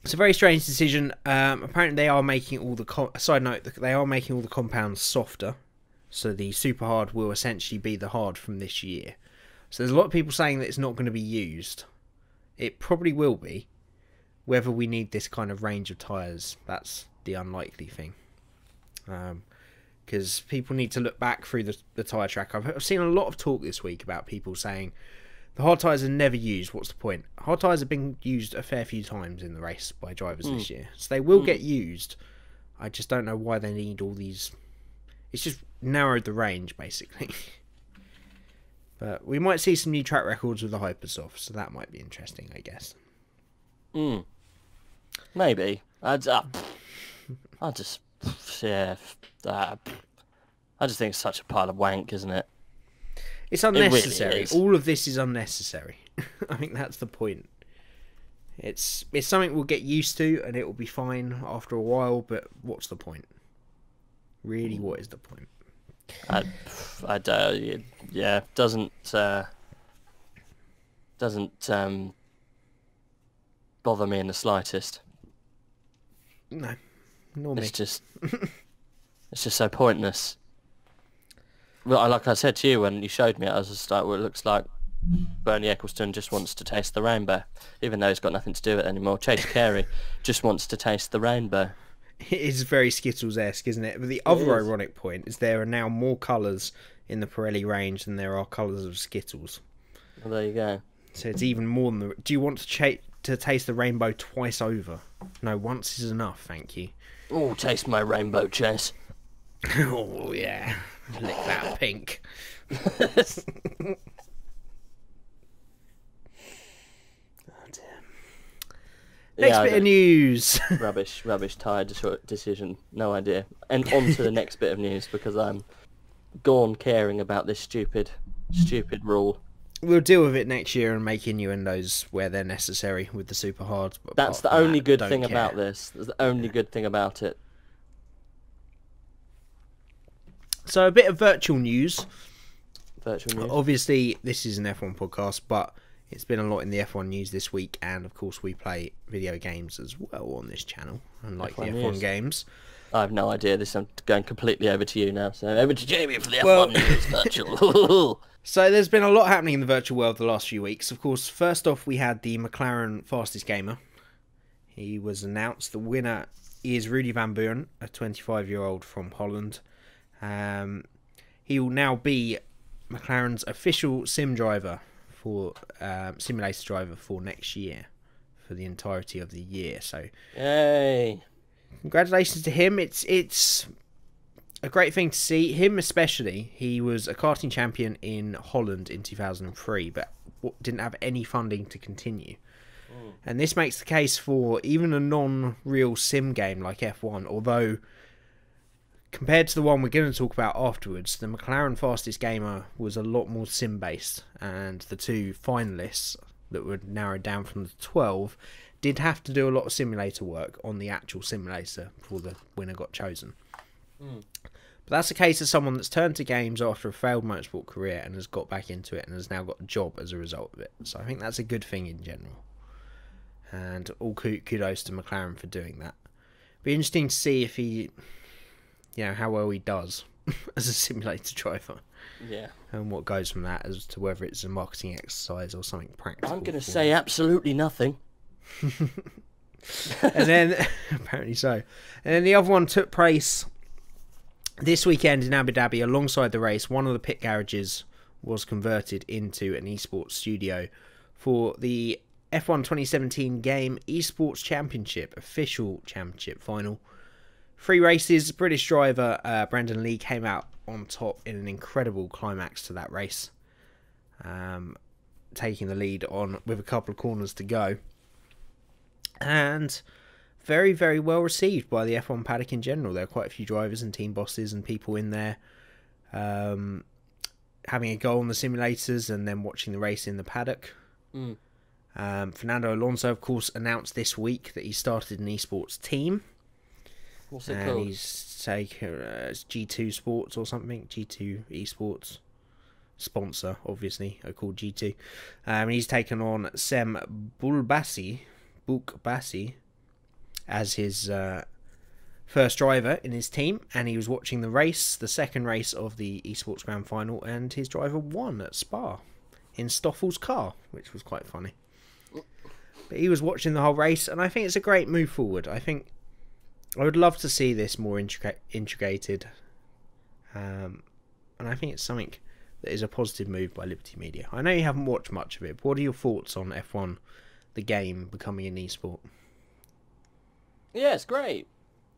It's a very strange decision. Apparently, they are making all the side note. They are making all the compounds softer, so the Super Hard will essentially be the hard from this year. So there's a lot of people saying that it's not going to be used. It probably will be. Whether we need this kind of range of tyres, that's the unlikely thing. Because people need to look back through the tyre track. I've seen a lot of talk this week about people saying the hard tyres are never used. What's the point? Hard tyres have been used a fair few times in the race by drivers this year. So they will get used. I just don't know why they need all these. It's just narrowed the range, basically. But we might see some new track records with the Hypersoft, so that might be interesting, I guess. Maybe. I just think it's such a pile of wank, isn't it? It's unnecessary. It really All of this is unnecessary. I think that's the point. It's something we'll get used to, and it will be fine after a while. But what's the point? Really, what is the point? Doesn't bother me in the slightest. No, nor me. It's just so pointless. Well, like I said to you when you showed me it, I was just like, well, it looks like Bernie Ecclestone just wants to taste the rainbow, even though he's got nothing to do with it anymore. Chase Carey just wants to taste the rainbow. It is very Skittles-esque, isn't it? But the other ironic point is there are now more colours in the Pirelli range than there are colours of Skittles. Well, there you go. So it's even more than do you want to taste the rainbow twice over? No, once is enough, thank you. Oh, taste my rainbow, Chase. Oh, yeah. Lick that pink. Next bit of news. Rubbish tyre decision. No idea. And on to the next bit of news, because I'm gone caring about this stupid rule. We'll deal with it next year and make innuendos where they're necessary with the super hard. That's the only good thing about this. That's the only good thing about it. So a bit of virtual news. Virtual news. Obviously, this is an F1 podcast, but it's been a lot in the F1 news this week, and of course we play video games as well on this channel, unlike the F1 games. I have no idea. I'm going completely over to you now. So over to Jamie for the F1 news virtual. So there's been a lot happening in the virtual world the last few weeks. Of course, first off, we had the McLaren fastest gamer. He was announced. The winner is Rudy van Buren, a 25-year-old from Holland. He will now be McLaren's official simulator driver for next year, for the entirety of the year. So, yay! Congratulations to him. It's a great thing to see him, especially. He was a karting champion in Holland in 2003, but didn't have any funding to continue. And this makes the case for even a non-real sim game like F1, although compared to the one we're going to talk about afterwards, the McLaren Fastest Gamer was a lot more sim-based, and the 2 finalists that were narrowed down from the 12 did have to do a lot of simulator work on the actual simulator before the winner got chosen. But that's a case of someone that's turned to games after a failed motorsport career and has got back into it and has now got a job as a result of it. So I think that's a good thing in general. And all kudos to McLaren for doing that. Be interesting to see if he, how well he does as a simulator driver. Yeah. And what goes from that as to whether it's a marketing exercise or something practical. I'm going to say absolutely nothing. And then, apparently so. And then the other one took place this weekend in Abu Dhabi alongside the race. One of the pit garages was converted into an eSports studio for the F1 2017 game eSports Championship, official championship final. 3 races, British driver Brandon Lee came out on top in an incredible climax to that race, taking the lead on with a couple of corners to go. And very, very well received by the F1 paddock in general. There are quite a few drivers and team bosses and people in there having a go on the simulators and then watching the race in the paddock. Fernando Alonso, of course, announced this week that he started an esports team. What's it called? He's taken G2 Sports or something. G2 Esports. Sponsor, obviously, are called G2. He's taken on Sem Boukbassi as his first driver in his team, and he was watching the race, the second race of the eSports Grand Final, and his driver won at Spa in Stoffel's car, which was quite funny. But he was watching the whole race, and I think it's a great move forward. I would love to see this more integrated, and I think it's something that is a positive move by Liberty Media. I know you haven't watched much of it, but what are your thoughts on F1, the game, becoming an esport? Yeah, it's great.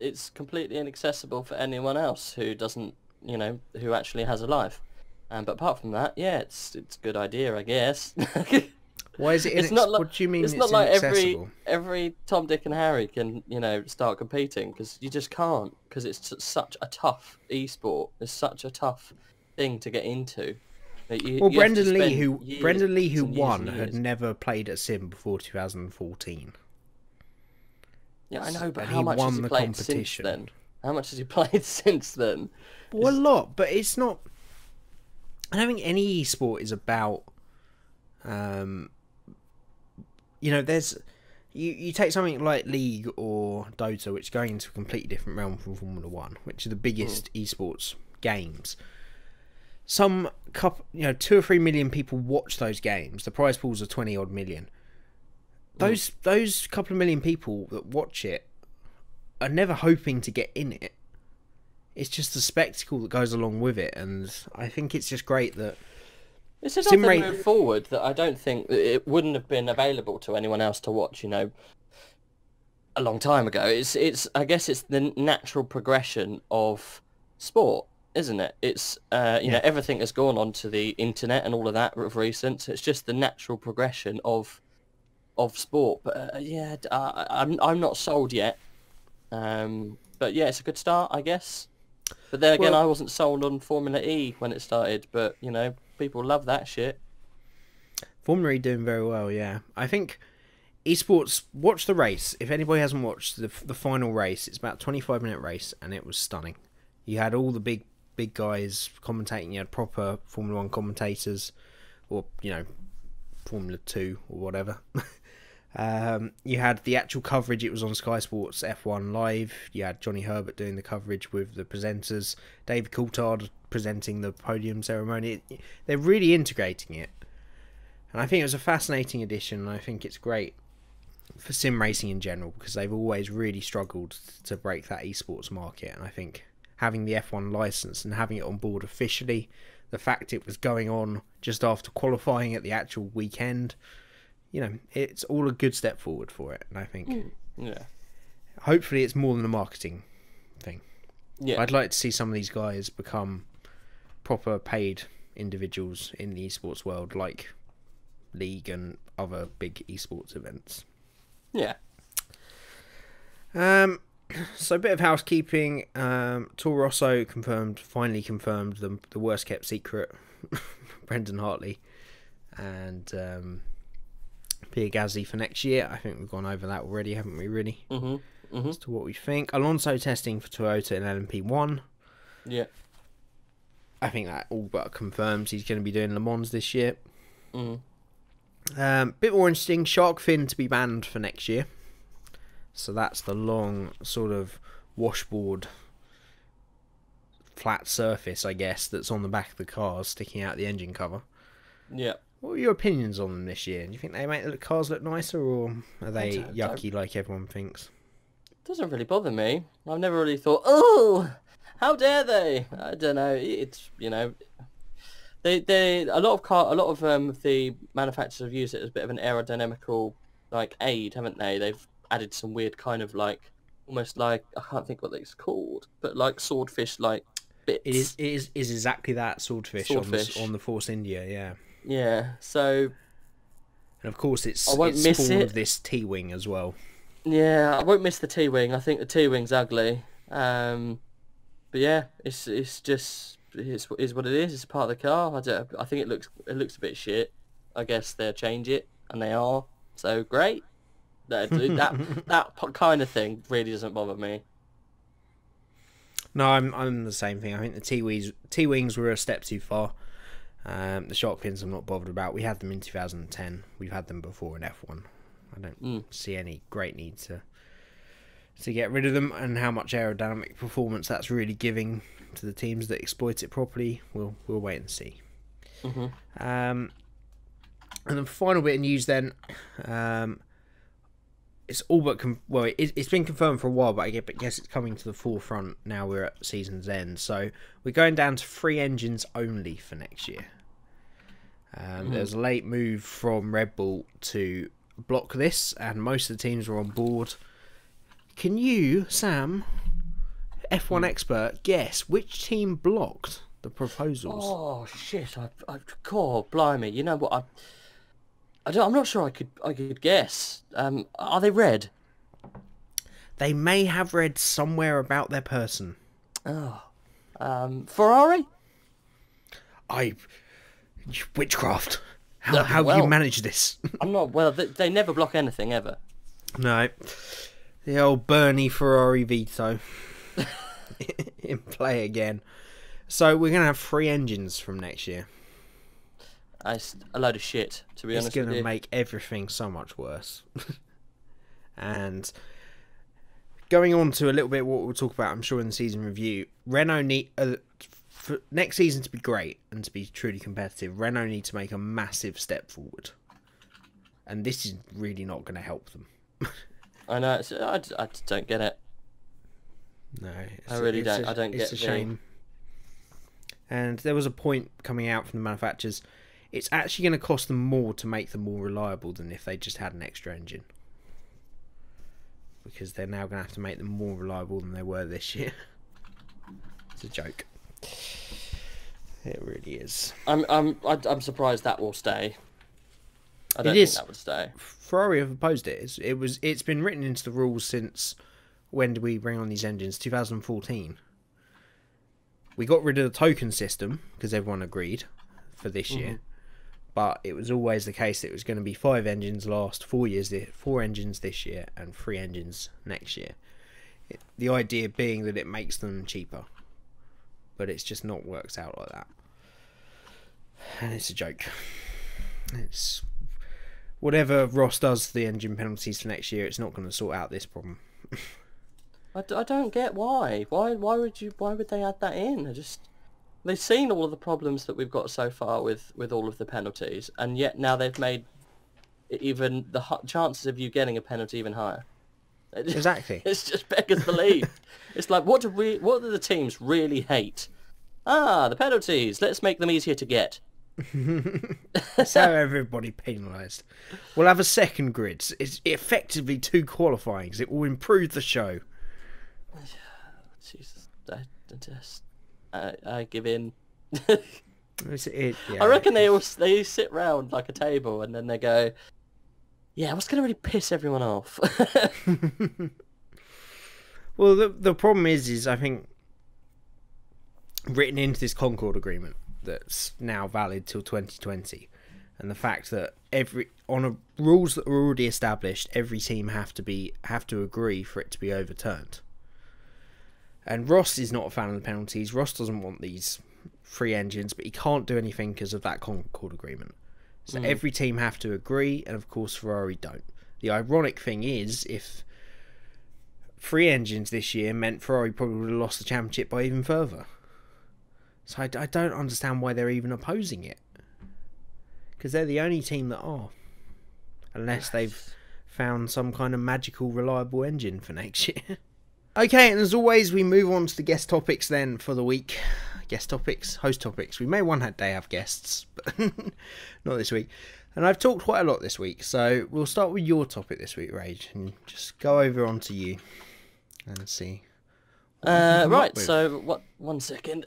It's completely inaccessible for anyone else who doesn't, who actually has a life. But apart from that, yeah, it's a good idea, I guess. Why is it what do you mean it's not like every Tom, Dick and Harry can, start competing, because you just can't, because it's such a tough esport. It's such a tough thing to get into. Brendan Lee, who won, had never played a sim before 2014. Yeah, I know, but how much has he played since then? How much has he played since then? Well, a lot, but it's not... I don't think any esport is about... there's... You take something like League or Dota, which is going into a completely different realm from Formula 1, which are the biggest esports games. 2 or 3 million people watch those games. The prize pools are 20 odd million. Those couple of million people that watch it are never hoping to get in it. It's just the spectacle that goes along with it, and I think it's just great that it's another move forward that I don't think it wouldn't have been available to anyone else to watch, a long time ago. It's I guess it's the natural progression of sport, isn't it? It's everything has gone onto the internet and all of that of recent. So it's just the natural progression of sport. But I'm not sold yet. But yeah, it's a good start, I guess. But then again, I wasn't sold on Formula E when it started. But people love that shit. Formula E doing very well, yeah. I think esports. Watch the race. If anybody hasn't watched the final race, it's about a 25-minute race, and it was stunning. You had all the big guys commentating. You had proper Formula 1 commentators, or Formula 2 or whatever. You had the actual coverage. It was on Sky Sports F1 Live. You had Johnny Herbert doing the coverage with the presenters. David Coulthard presenting the podium ceremony. They're really integrating it. And I think it was a fascinating addition. And I think it's great for sim racing in general, because they've always really struggled to break that esports market. And I think having the F1 license and having it on board officially, the fact it was going on just after qualifying at the actual weekend, it's all a good step forward for it. And I think hopefully it's more than a marketing thing. Yeah, I'd like to see some of these guys become proper paid individuals in the esports world, like league and other big esports events. Yeah. So a bit of housekeeping. Toro Rosso finally confirmed the worst kept secret, Brendan Hartley, and Pierre Gasly for next year. I think we've gone over that already, haven't we? Really, as to what we think. Alonso testing for Toyota in LMP1. Yeah. I think that all but confirms he's going to be doing Le Mans this year. Bit more interesting. Shark fin to be banned for next year. So that's the long sort of washboard flat surface, I guess, that's on the back of the cars sticking out the engine cover. Yeah. What are your opinions on them this year? Do you think they make the cars look nicer, or are they yucky like everyone thinks? It doesn't really bother me. I've never really thought, oh, how dare they? I don't know. It's, you know, a lot of the manufacturers have used it as a bit of an aerodynamical like aid, haven't they? They've added some weird kind of like, almost like, I can't think what it's called, but like swordfish like bits. It is exactly that, swordfish. On the Force India, yeah. Yeah, so... And of course it's spawned this T-wing as well. Yeah, I won't miss the T-wing. I think the T-wing's ugly. But yeah, it's what it is. It's a part of the car. I think it looks a bit shit. I guess they'll change it, and they are. So great. That kind of thing really doesn't bother me. No, I'm the same thing. I think the T-wings were a step too far. The shark fins I'm not bothered about. We had them in 2010. We've had them before in F1. I don't see any great need to get rid of them, and how much aerodynamic performance that's really giving to the teams that exploit it properly, we'll wait and see. And the final bit of news then, it's all but it's been confirmed for a while, but I guess it's coming to the forefront now we're at season's end. So we're going down to 3 engines only for next year. There's a late move from Red Bull to block this, and most of the teams were on board. Can you, Sam, F1 expert, guess which team blocked the proposals? Oh shit! God, blimey! You know what? I'm not sure I could guess. Are they red? They may have red somewhere about their person. Oh, Ferrari. Witchcraft. How have you managed this? I'm not. Well, they never block anything ever. No, the old Bernie Ferrari veto in play again. So we're gonna have 3 engines from next year. It's a load of shit, to be honest with you. It's going to make everything so much worse. And going on to a little bit what we'll talk about, I'm sure, in the season review, Renault need, for next season to be great and to be truly competitive, Renault need to make a massive step forward. And this is really not going to help them. I know. I just don't get it. No. I really don't. I don't get it. It's a shame. And there was a point coming out from the manufacturers. It's actually going to cost them more to make them more reliable than if they just had an extra engine. Because they're now going to have to make them more reliable than they were this year. It's a joke. It really is. I'm surprised that will stay. I don't think that would stay. Ferrari have opposed it. It's been written into the rules since, when did we bring on these engines? 2014. We got rid of the token system because everyone agreed for this year. But it was always the case that it was going to be 5 engines last 4 years, 4 engines this year, and 3 engines next year. The idea being that it makes them cheaper. But it's just not worked out like that. And it's a joke. It's whatever Ross does to the engine penalties for next year, it's not going to sort out this problem. I don't get why. Why would they add that in? They've seen all of the problems that we've got so far with all of the penalties, and yet now they've made even the chances of you getting a penalty even higher. Exactly. It's just beggars belief. It's like, what do the teams really hate? The penalties. Let's make them easier to get. That's how everybody penalised. We'll have a second grid. It's effectively 2 qualifyings. It will improve the show. Jesus, I give in. Yeah. I reckon they sit round like a table and then they go, yeah, what's going to really piss everyone off? Well, the problem is I think written into this Concord agreement that's now valid till 2020, and the fact that rules that are already established, every team have to agree for it to be overturned. And Ross is not a fan of the penalties. Ross doesn't want these free engines, but he can't do anything because of that Concord agreement. So every team have to agree, and of course Ferrari don't. The ironic thing is, if free engines this year meant Ferrari probably would have lost the championship by even further. So I don't understand why they're even opposing it. Because they're the only team that are. Unless they've found some kind of magical, reliable engine for next year. Okay, and as always, we move on to the guest topics then for the week. Guest topics, host topics. We may one day have guests, but not this week. And I've talked quite a lot this week, so we'll start with your topic this week, Rage, and just go over onto you and see. Right, so one second.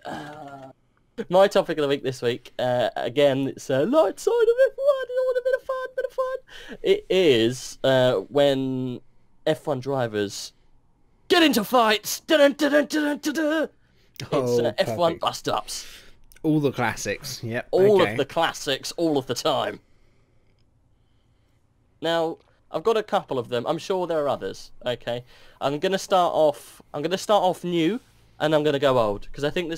My topic of the week this week, again, it's a light side of F1. You want a bit of fun. It is when F1 drivers get into fights. It's F1 bust-ups. All the classics, yep. All of the classics, all of the time. Now, I've got a couple of them. I'm sure there are others. Okay, I'm gonna start off new, and I'm gonna go old because I think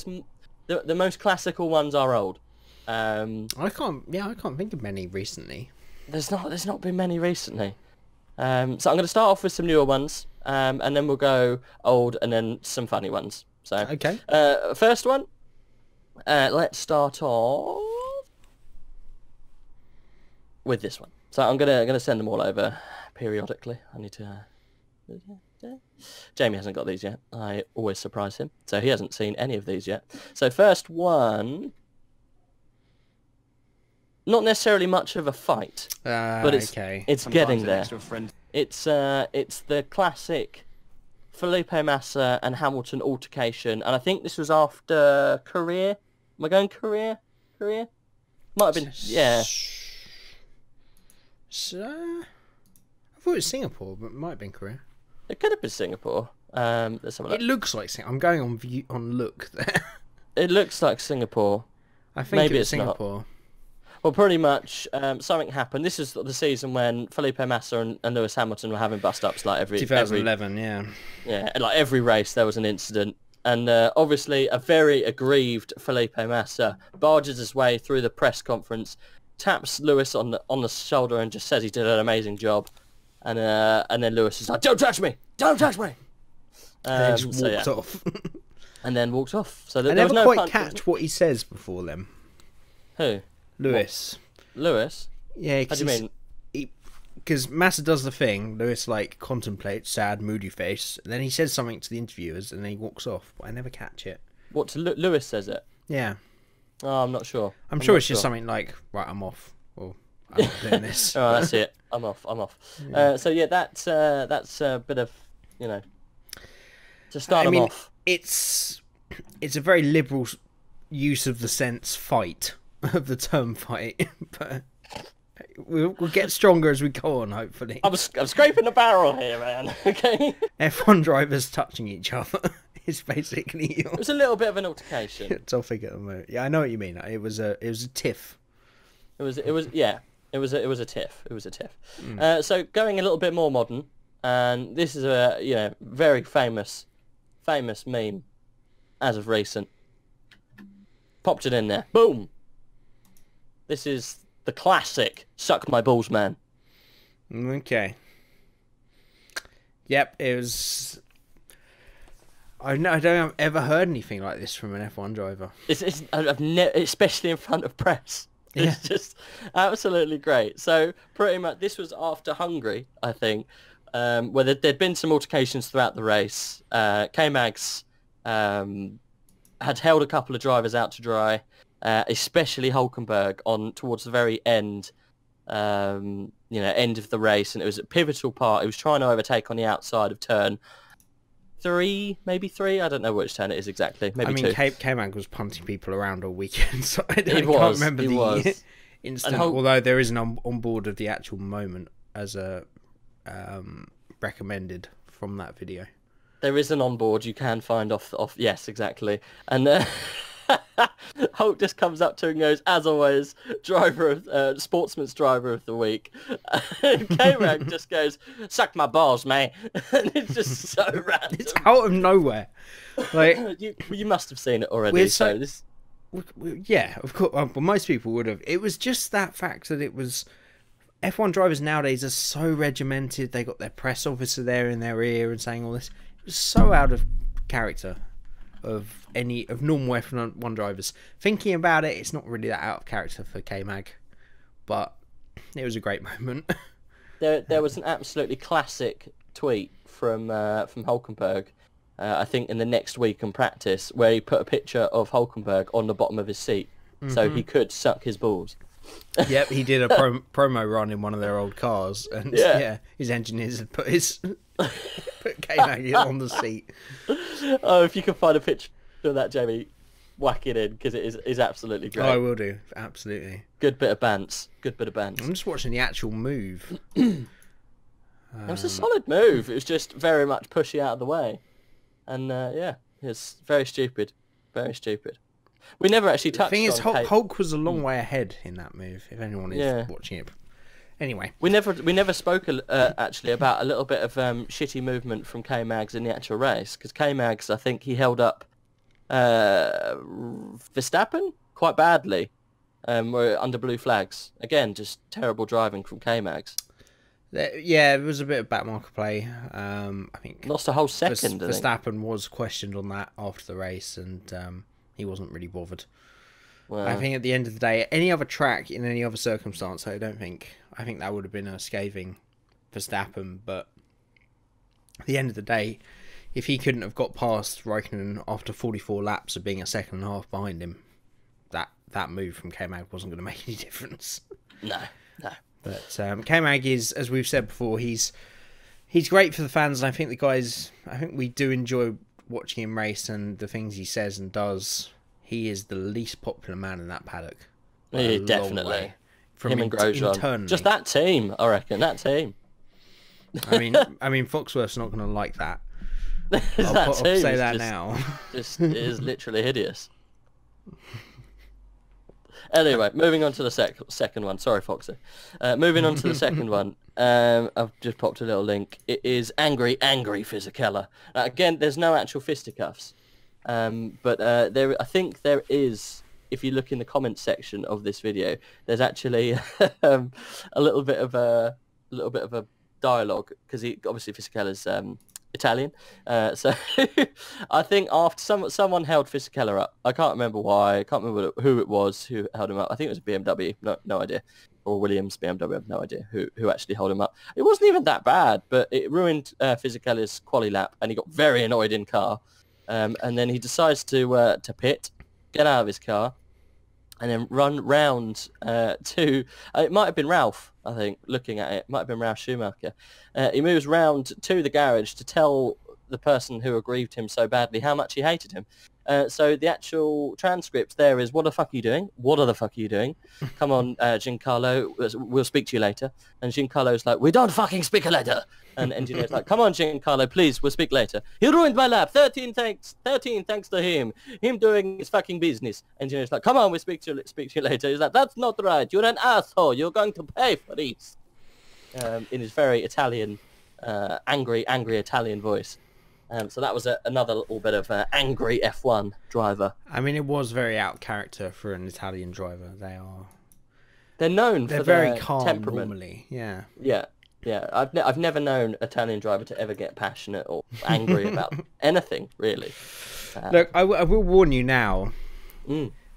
the most classical ones are old. I can't think of many recently. There's not been many recently. So I'm gonna start off with some newer ones, and then we'll go old, and then some funny ones. So okay. First one. Let's start off with this one. So I'm gonna send them all over periodically. I need to. Jamie hasn't got these yet. I always surprise him, so he hasn't seen any of these yet. So first one, not necessarily much of a fight, but it's getting there. It's the classic Felipe Massa and Hamilton altercation, and I think this was after Korea. Am I going Korea? Might have been, yeah. So, I thought it was Singapore, but it might have been Korea. It could have been Singapore. Let's have a look. It looks like Singapore. I'm going on look there. It looks like Singapore. I think maybe it's Singapore. Not. Well, pretty much something happened. This is the season when Felipe Massa and Lewis Hamilton were having bust-ups like every... 2011, yeah. Yeah, like every race there was an incident. And obviously a very aggrieved Felipe Massa barges his way through the press conference, taps Lewis on the shoulder and just says he did an amazing job. And then Lewis is like, "Don't touch me! Don't touch me!" And then just walked off. And then walked off. So I never quite catch what he says before them. Who? Lewis. What? Lewis? Yeah, how do you mean? Because Massa does the thing, Lewis like contemplates, sad, moody face, and then he says something to the interviewers, and then he walks off. But I never catch it. What, Lewis says it? Yeah. Oh, I'm not sure. I'm sure it's just something like, right, I'm off. Well, I'm not doing this. Oh, that's it. I'm off. Yeah. So yeah, that's a bit of, to start them off. It's a very liberal use of the sense fight, of the term fight, but we'll get stronger as we go on, hopefully. I'm scraping the barrel here, man. Okay. F1 drivers touching each other is basically. It was a little bit of an altercation. Topic at the moment. Yeah, I know what you mean. It was a tiff. It was a tiff. So going a little bit more modern, and this is a very famous meme as of recent. Popped it in there. Boom. This is the classic "Suck My Balls, Man." Okay. Yep, it was. I don't think I've ever heard anything like this from an F1 driver. Especially in front of press. It's just absolutely great. So pretty much this was after Hungary, I think, where there'd been some altercations throughout the race. K-Mags had held a couple of drivers out to dry, especially Hülkenberg towards the very end, end of the race, and it was a pivotal part. He was trying to overtake on the outside of turn maybe three. I don't know which turn it is exactly. Maybe two. K-Mag was punting people around all weekend, so I can't remember the instant. Although there is an on board of the actual moment as a recommended from that video. There is an onboard you can find off. Yes, exactly. And Hulk just comes up to him and goes, as always, sportsman's driver of the week. K-Mag just goes, suck my balls, mate. And it's just so random. It's out of nowhere. Like you must have seen it already. Yeah, of course. Well, most people would have. It was just that fact that it was. F1 drivers nowadays are so regimented. They got their press officer there in their ear and saying all this. It was so out of character of normal F1 drivers. Thinking about it, it's not really that out of character for K-Mag, but it was a great moment. There was an absolutely classic tweet from Hülkenberg, I think in the next week in practice, where he put a picture of Hülkenberg on the bottom of his seat, so he could suck his balls. Yep, he did a promo run in one of their old cars, and his engineers had put K-Mag on the seat. Oh, if you can find a picture of that, Jamie, whack it in, because it is absolutely great. Oh, I will do, absolutely. Good bit of bants. I'm just watching the actual move. It was a solid move. It was just very much pushy out of the way, and it's very stupid. Very stupid. We never actually touched on... The thing is, Hulk was a long way ahead in that move, if anyone is watching it. Anyway. We never spoke actually about a little bit of shitty movement from K-Mags in the actual race, because K-Mags, I think he held up Verstappen quite badly under blue flags. Again, just terrible driving from K-Mags. Yeah, it was a bit of backmarker play. I think lost a whole second. Verstappen was questioned on that after the race, and he wasn't really bothered. Well, I think at the end of the day, any other track in any other circumstance, I think that would have been a scathing Verstappen. But at the end of the day, if he couldn't have got past Raikkonen after 44 laps of being a second and a half behind him, that move from K-Mag wasn't going to make any difference. No. But K-Mag is, as we've said before, he's great for the fans, and I think we do enjoy watching him race and the things he says and does. He is the least popular man in that paddock. Yeah, definitely. From him and Grosjean. Internally. Just that team, I reckon. That team. I mean, Foxworth's not going to like that. I'll say that now. It is literally hideous. Anyway, moving on to the second one. Sorry, Foxy. Moving on to the second one. I've just popped a little link. It is Angry Fisichella. Again, there's no actual fisticuffs. But I think there is, if you look in the comments section of this video, there's actually a little bit of a dialogue, because obviously Fisichella's Italian, so I think after someone held Fisichella up. I can't remember why. I can't remember who it was who held him up. I think it was a BMW. No idea. Or Williams BMW. I have no idea who actually held him up. It wasn't even that bad, but it ruined Fisichella's quali lap, and he got very annoyed in car. And then he decides to pit, get out of his car, and then run round to... it might have been Ralph, I think, looking at it. It might have been Ralph Schumacher. He moves round to the garage to tell the person who aggrieved him so badly how much he hated him. So the actual transcript there is, what the fuck are you doing? What the fuck are you doing? Come on, Giancarlo, we'll speak to you later. And Giancarlo's like, we don't fucking speak later. And engineer's like, come on, Giancarlo, please, we'll speak later. He ruined my lap. 13 thanks to him. Him doing his fucking business. Engineer's like, come on, we'll speak to you later. He's like, that's not right. You're an asshole. You're going to pay for this. In his very Italian, angry Italian voice. So that was another little bit of angry F1 driver. I mean, it was very out of character for an Italian driver. They're known for very their calm temperament. Normally. Yeah. Yeah. I've never known an Italian driver to ever get passionate or angry about anything, really. Look, I will warn you now.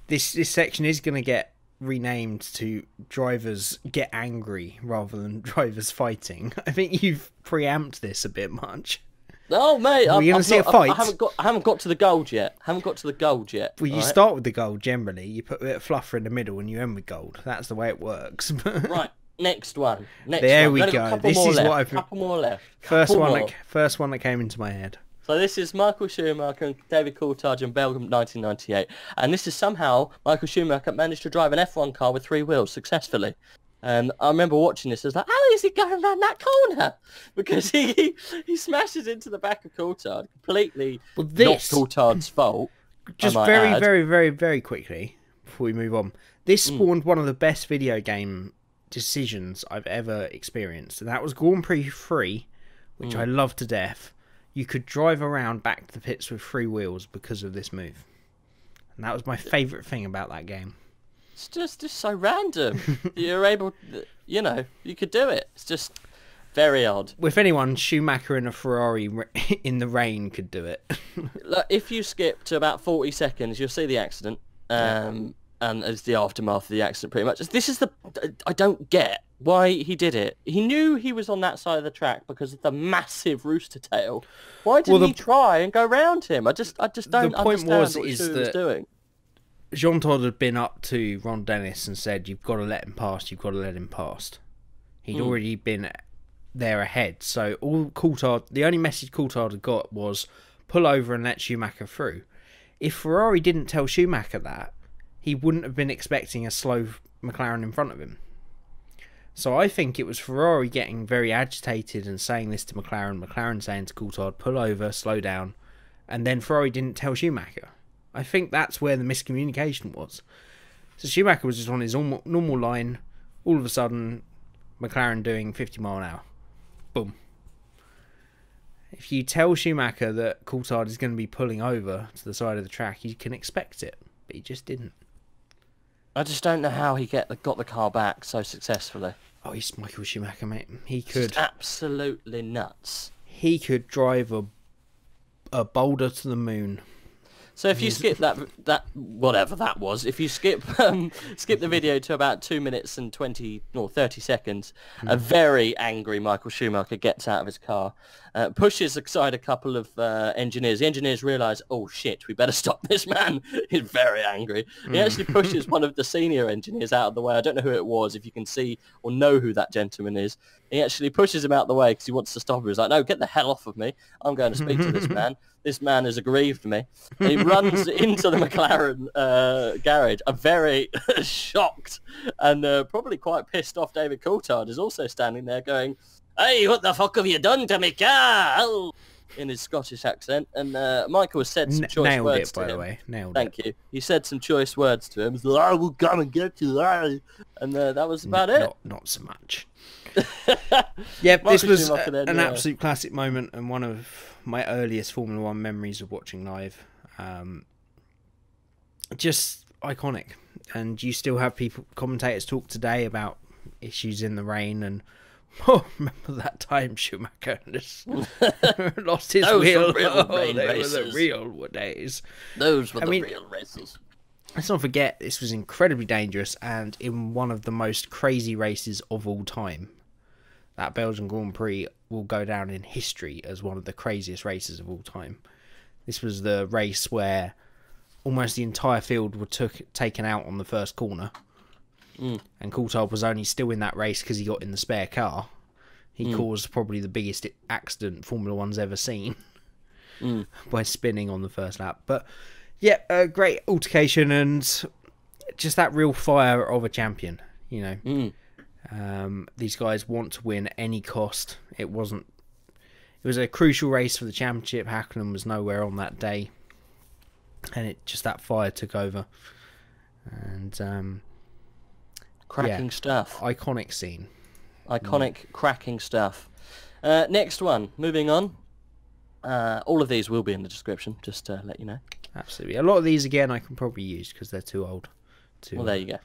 This section is going to get renamed to drivers get angry rather than drivers fighting. I think you've preempted this a bit much. Oh, mate, we're going to see a fight. I haven't got to the gold yet. Well, you start with the gold generally. You put a bit of fluffer in the middle and you end with gold. That's the way it works. Right, next one. There we go. This is what I've... Couple more left. First one that came into my head. So this is Michael Schumacher and David Coulthard in Belgium 1998. And this is somehow Michael Schumacher managed to drive an F1 car with 3 wheels successfully. And I remember watching this, I was like, how is he going around that corner? Because he smashes into the back of Coulthard, completely not Coulthard's fault. Just very quickly, before we move on. This spawned one of the best video game decisions I've ever experienced. And that was Grand Prix 3, which I love to death. You could drive around back to the pits with 3 wheels because of this move. And that was my favourite thing about that game. It's just so random. You're able, you could do it. It's just very odd. If anyone, Schumacher in a Ferrari in the rain could do it. Like, if you skip to about 40 seconds, you'll see the accident. And it's the aftermath of the accident, pretty much. I don't get why he did it. He knew he was on that side of the track because of the massive rooster tail. Why didn't he try and go round him? I just don't understand what he was doing. Jean Todt had been up to Ron Dennis and said, you've got to let him past, you've got to let him past. He'd already been there ahead. So the only message Coulthard had got was, pull over and let Schumacher through. If Ferrari didn't tell Schumacher that, he wouldn't have been expecting a slow McLaren in front of him. So I think it was Ferrari getting very agitated and saying this to McLaren, McLaren saying to Coulthard, pull over, slow down, and then Ferrari didn't tell Schumacher. I think that's where the miscommunication was. So Schumacher was just on his normal line, all of a sudden, McLaren doing 50 mile an hour. Boom. If you tell Schumacher that Coulthard is going to be pulling over to the side of the track, you can expect it, but he just didn't. I just don't know how he got the car back so successfully. Oh, he's Michael Schumacher, mate. He could... Just absolutely nuts. He could drive a boulder to the moon. So if you skip that whatever that was, if you skip the video to about 2 minutes and 20 or 30 seconds, a very angry Michael Schumacher gets out of his car, pushes aside a couple of engineers. The engineers realise, oh shit, we better stop this man. He's very angry. He actually pushes one of the senior engineers out of the way. I don't know who it was. If you can see or know who that gentleman is, he actually pushes him out of the way because he wants to stop him. He's like, no, get the hell off of me. I'm going to speak to this man. This man has aggrieved me. He runs into the McLaren garage. A very shocked and probably quite pissed off David Coulthard is also standing there going, hey, what the fuck have you done to me car? In his Scottish accent. And Michael has said some choice words to him. By the way. Nailed it. Thank you. He said some choice words to him. He's like, I will come and get you. And that was about it. Not so much. Yeah, this was an absolute classic moment and one of my earliest Formula 1 memories of watching live. Just iconic. And you still have commentators talk today about issues in the rain and remember that time Schumacher just lost his wheel. Those were the real days. Those were the real races. Let's not forget, this was incredibly dangerous and in one of the most crazy races of all time. That Belgian Grand Prix will go down in history as one of the craziest races of all time. This was the race where almost the entire field were taken out on the first corner. And Coulthard was only still in that race because he got in the spare car. He caused probably the biggest accident Formula 1's ever seen by spinning on the first lap. But yeah, a great altercation and just that real fire of a champion, you know. These guys want to win at any cost. It was a crucial race for the championship. Hakkinen was nowhere on that day, and that fire took over. And cracking stuff. Iconic scene. Cracking stuff. Next one. Moving on. All of these will be in the description, just to let you know. Absolutely. A lot of these again I can probably use because they're too old. Well, there you go.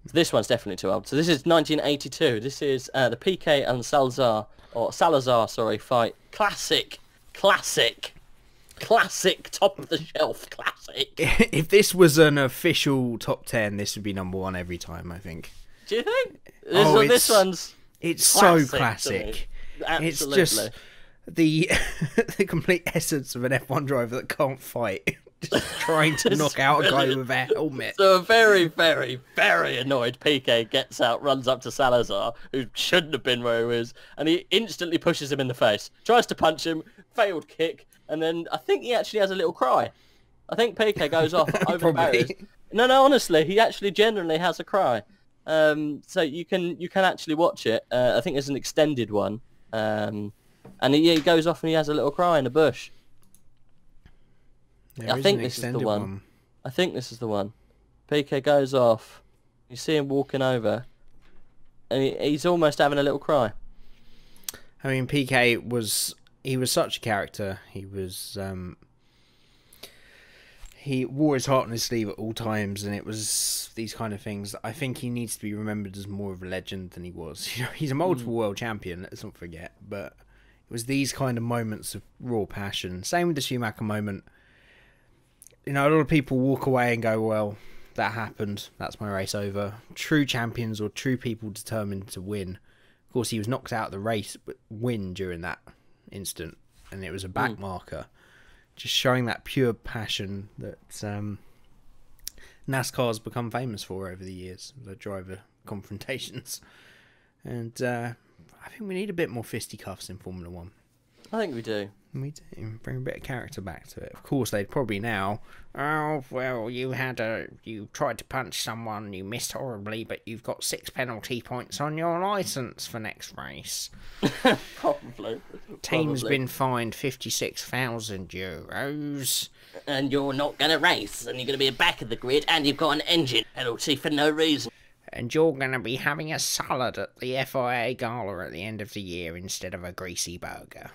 So this one's definitely too old. So this is 1982. This is the Piquet and Salazar fight. Classic, top of the shelf, classic. If this was an official top 10, this would be number 1 every time, I think. Do you think? This one's it's so classic. Absolutely. It's just the complete essence of an F1 driver that can't fight. just trying to knock out a guy with a helmet. So a very, very, very annoyed Piquet gets out, runs up to Salazar, who shouldn't have been where he was, and he instantly pushes him in the face. Tries to punch him, failed kick, and then I think he actually has a little cry. I think Piquet goes off over barriers. No, honestly, he actually genuinely has a cry. So you can actually watch it. I think there's an extended one. And he goes off and he has a little cry in the bush. I think this is the one. I think this is the one. Piquet goes off. You see him walking over, and he's almost having a little cry. I mean, Piquet was such a character. He wore his heart on his sleeve at all times, and it was these kind of things that I think he needs to be remembered as more of a legend than he was. You know, he's a multiple world champion, let's not forget, but it was these kind of moments of raw passion. Same with the Schumacher moment. You know, a lot of people walk away and go, well, that happened, that's my race over. True champions or true people determined to win. Of course, he was knocked out of the race, but win during that instant, and it was a back marker. Just showing that pure passion that NASCAR's become famous for over the years, the driver confrontations. And I think we need a bit more fisticuffs in Formula 1. I think we do. We do. Bring a bit of character back to it. Of course, they'd probably now, oh, well, you tried to punch someone, you missed horribly, but you've got 6 penalty points on your licence for next race. Probably. Team's been fined €56,000. And you're not going to race, and you're going to be at the back of the grid, and you've got an engine penalty for no reason. And you're going to be having a salad at the FIA gala at the end of the year instead of a greasy burger.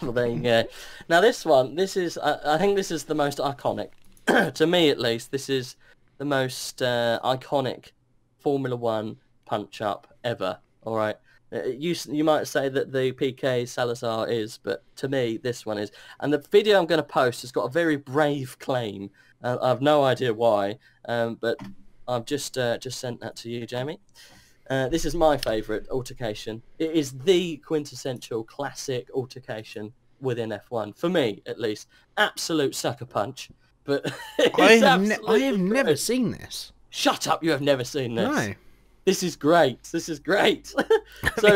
Well, there you go. Now I think this is the most iconic, to me at least, this is the most iconic Formula 1 punch-up ever, alright? You might say that the Piquet Salazar is, but to me, this one is. And the video I'm going to post has got a very brave claim. I have no idea why, but I've just sent that to you, Jamie. This is my favourite altercation. It is the quintessential classic altercation within F1, for me at least. Absolute sucker punch. But I have never seen this. Shut up! You have never seen this. No. This is great. This is great. So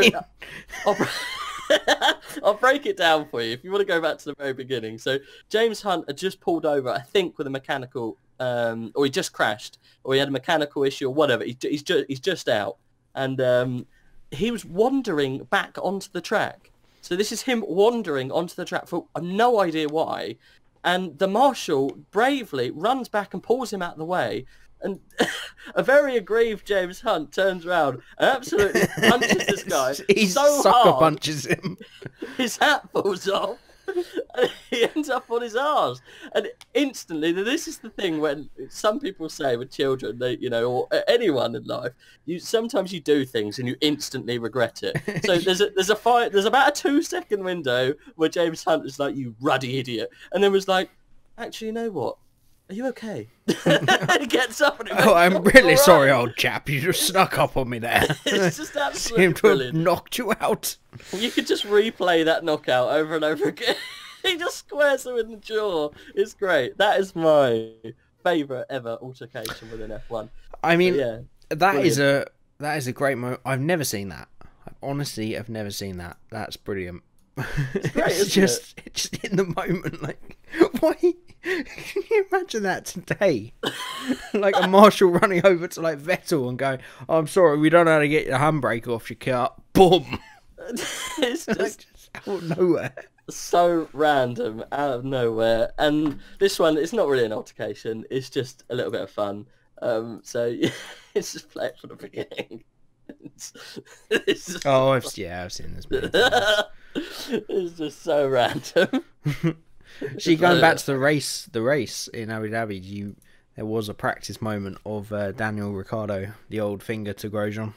I'll break it down for you if you want to go back to the very beginning. So James Hunt had just pulled over, I think, with a mechanical, or he just crashed, or he had a mechanical issue, or whatever. He's just out. And he was wandering back onto the track. So this is him wandering onto the track for no idea why. And the marshal bravely runs back and pulls him out of the way. And a very aggrieved James Hunt turns around and absolutely punches this guy so sucker hard, punches him. His hat falls off. And he ends up on his arse, and instantly. This is the thing when some people say with children, they, or anyone in life, sometimes you do things and you instantly regret it. So there's about a 2-second window where James Hunt is like, "You ruddy idiot," and then was like, "Actually, you know what? Are you okay?" He gets up and he "Oh, I'm really sorry, old chap. You just snuck up on me there." It's just absolutely Seemed to brilliant. have knocked you out. You could just replay that knockout over and over again. He just squares him in the jaw. It's great. That is my favourite ever altercation within F1. I mean, yeah, that is a great moment. I've never seen that. I honestly have never seen that. That's brilliant. It's great, It's just in the moment, like, why? Can you imagine that today? Like a marshal running over to like Vettel and going, "Oh, I'm sorry, we don't know how to get your handbrake off your car." Boom! It's just out of nowhere. So random, out of nowhere. And this one, it's not really an altercation. It's just a little bit of fun. So it's just play it from the beginning. I've seen this many times. It's just so random. See, going back to the race in Abu Dhabi, there was a practice moment of Daniel Ricciardo, the old finger to Grosjean.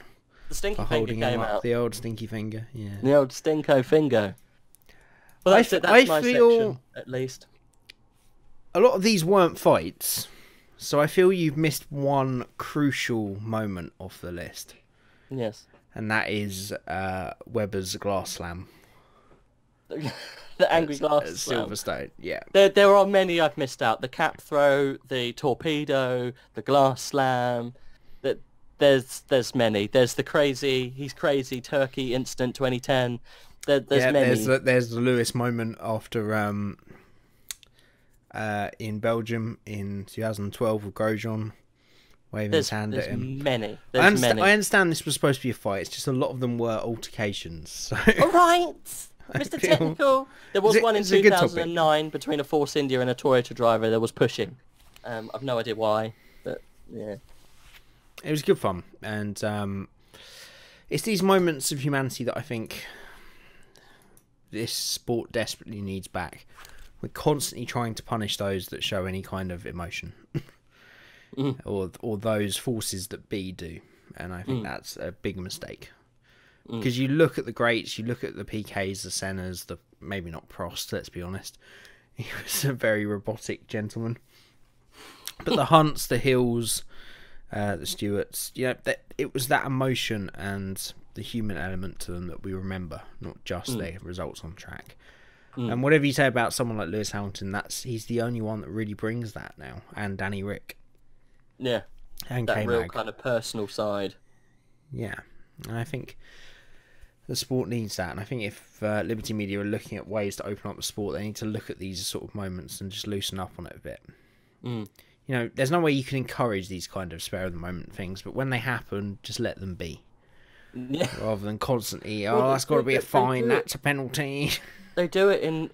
The stinky finger came out. The old stinky finger, yeah. The old stinko finger. Well, that's my section, at least. A lot of these weren't fights, so I feel you've missed one crucial moment off the list. Yes. And that is Webber's glass slam. The angry glass slam. Silverstone, yeah. There are many I've missed out. The cap throw, the torpedo, the glass slam. There's many. There's the he's crazy Turkey incident 2010. There's many. There's the Lewis moment after in Belgium in 2012 with Grosjean waving his hand at him. There's many. I understand this was supposed to be a fight. It's just a lot of them were altercations. So. All right, Mr. Technical. There was one in 2009 between a Force India and a Toyota driver. There was pushing. I've no idea why, but yeah. It was good fun, and it's these moments of humanity that I think this sport desperately needs back. We're constantly trying to punish those that show any kind of emotion, or those forces that do, and I think that's a big mistake. Because you look at the greats, you look at the PKs, the Sennas, maybe not Prost, let's be honest. He was a very robotic gentleman. But the Hunts, the Hills, the Stewarts, it was that emotion and the human element to them that we remember, not just their results on track. And whatever you say about someone like Lewis Hamilton, he's the only one that really brings that now, and Danny Rick. Yeah, and that K-Mag. real kind of personal side. Yeah, and I think the sport needs that, and I think if Liberty Media are looking at ways to open up the sport, they need to look at these sort of moments and just loosen up on it a bit. There's no way you can encourage these kind of spare of the moment things, but when they happen, just let them be. Yeah. Rather than constantly, that's got to be a fine, that's a penalty. They do it in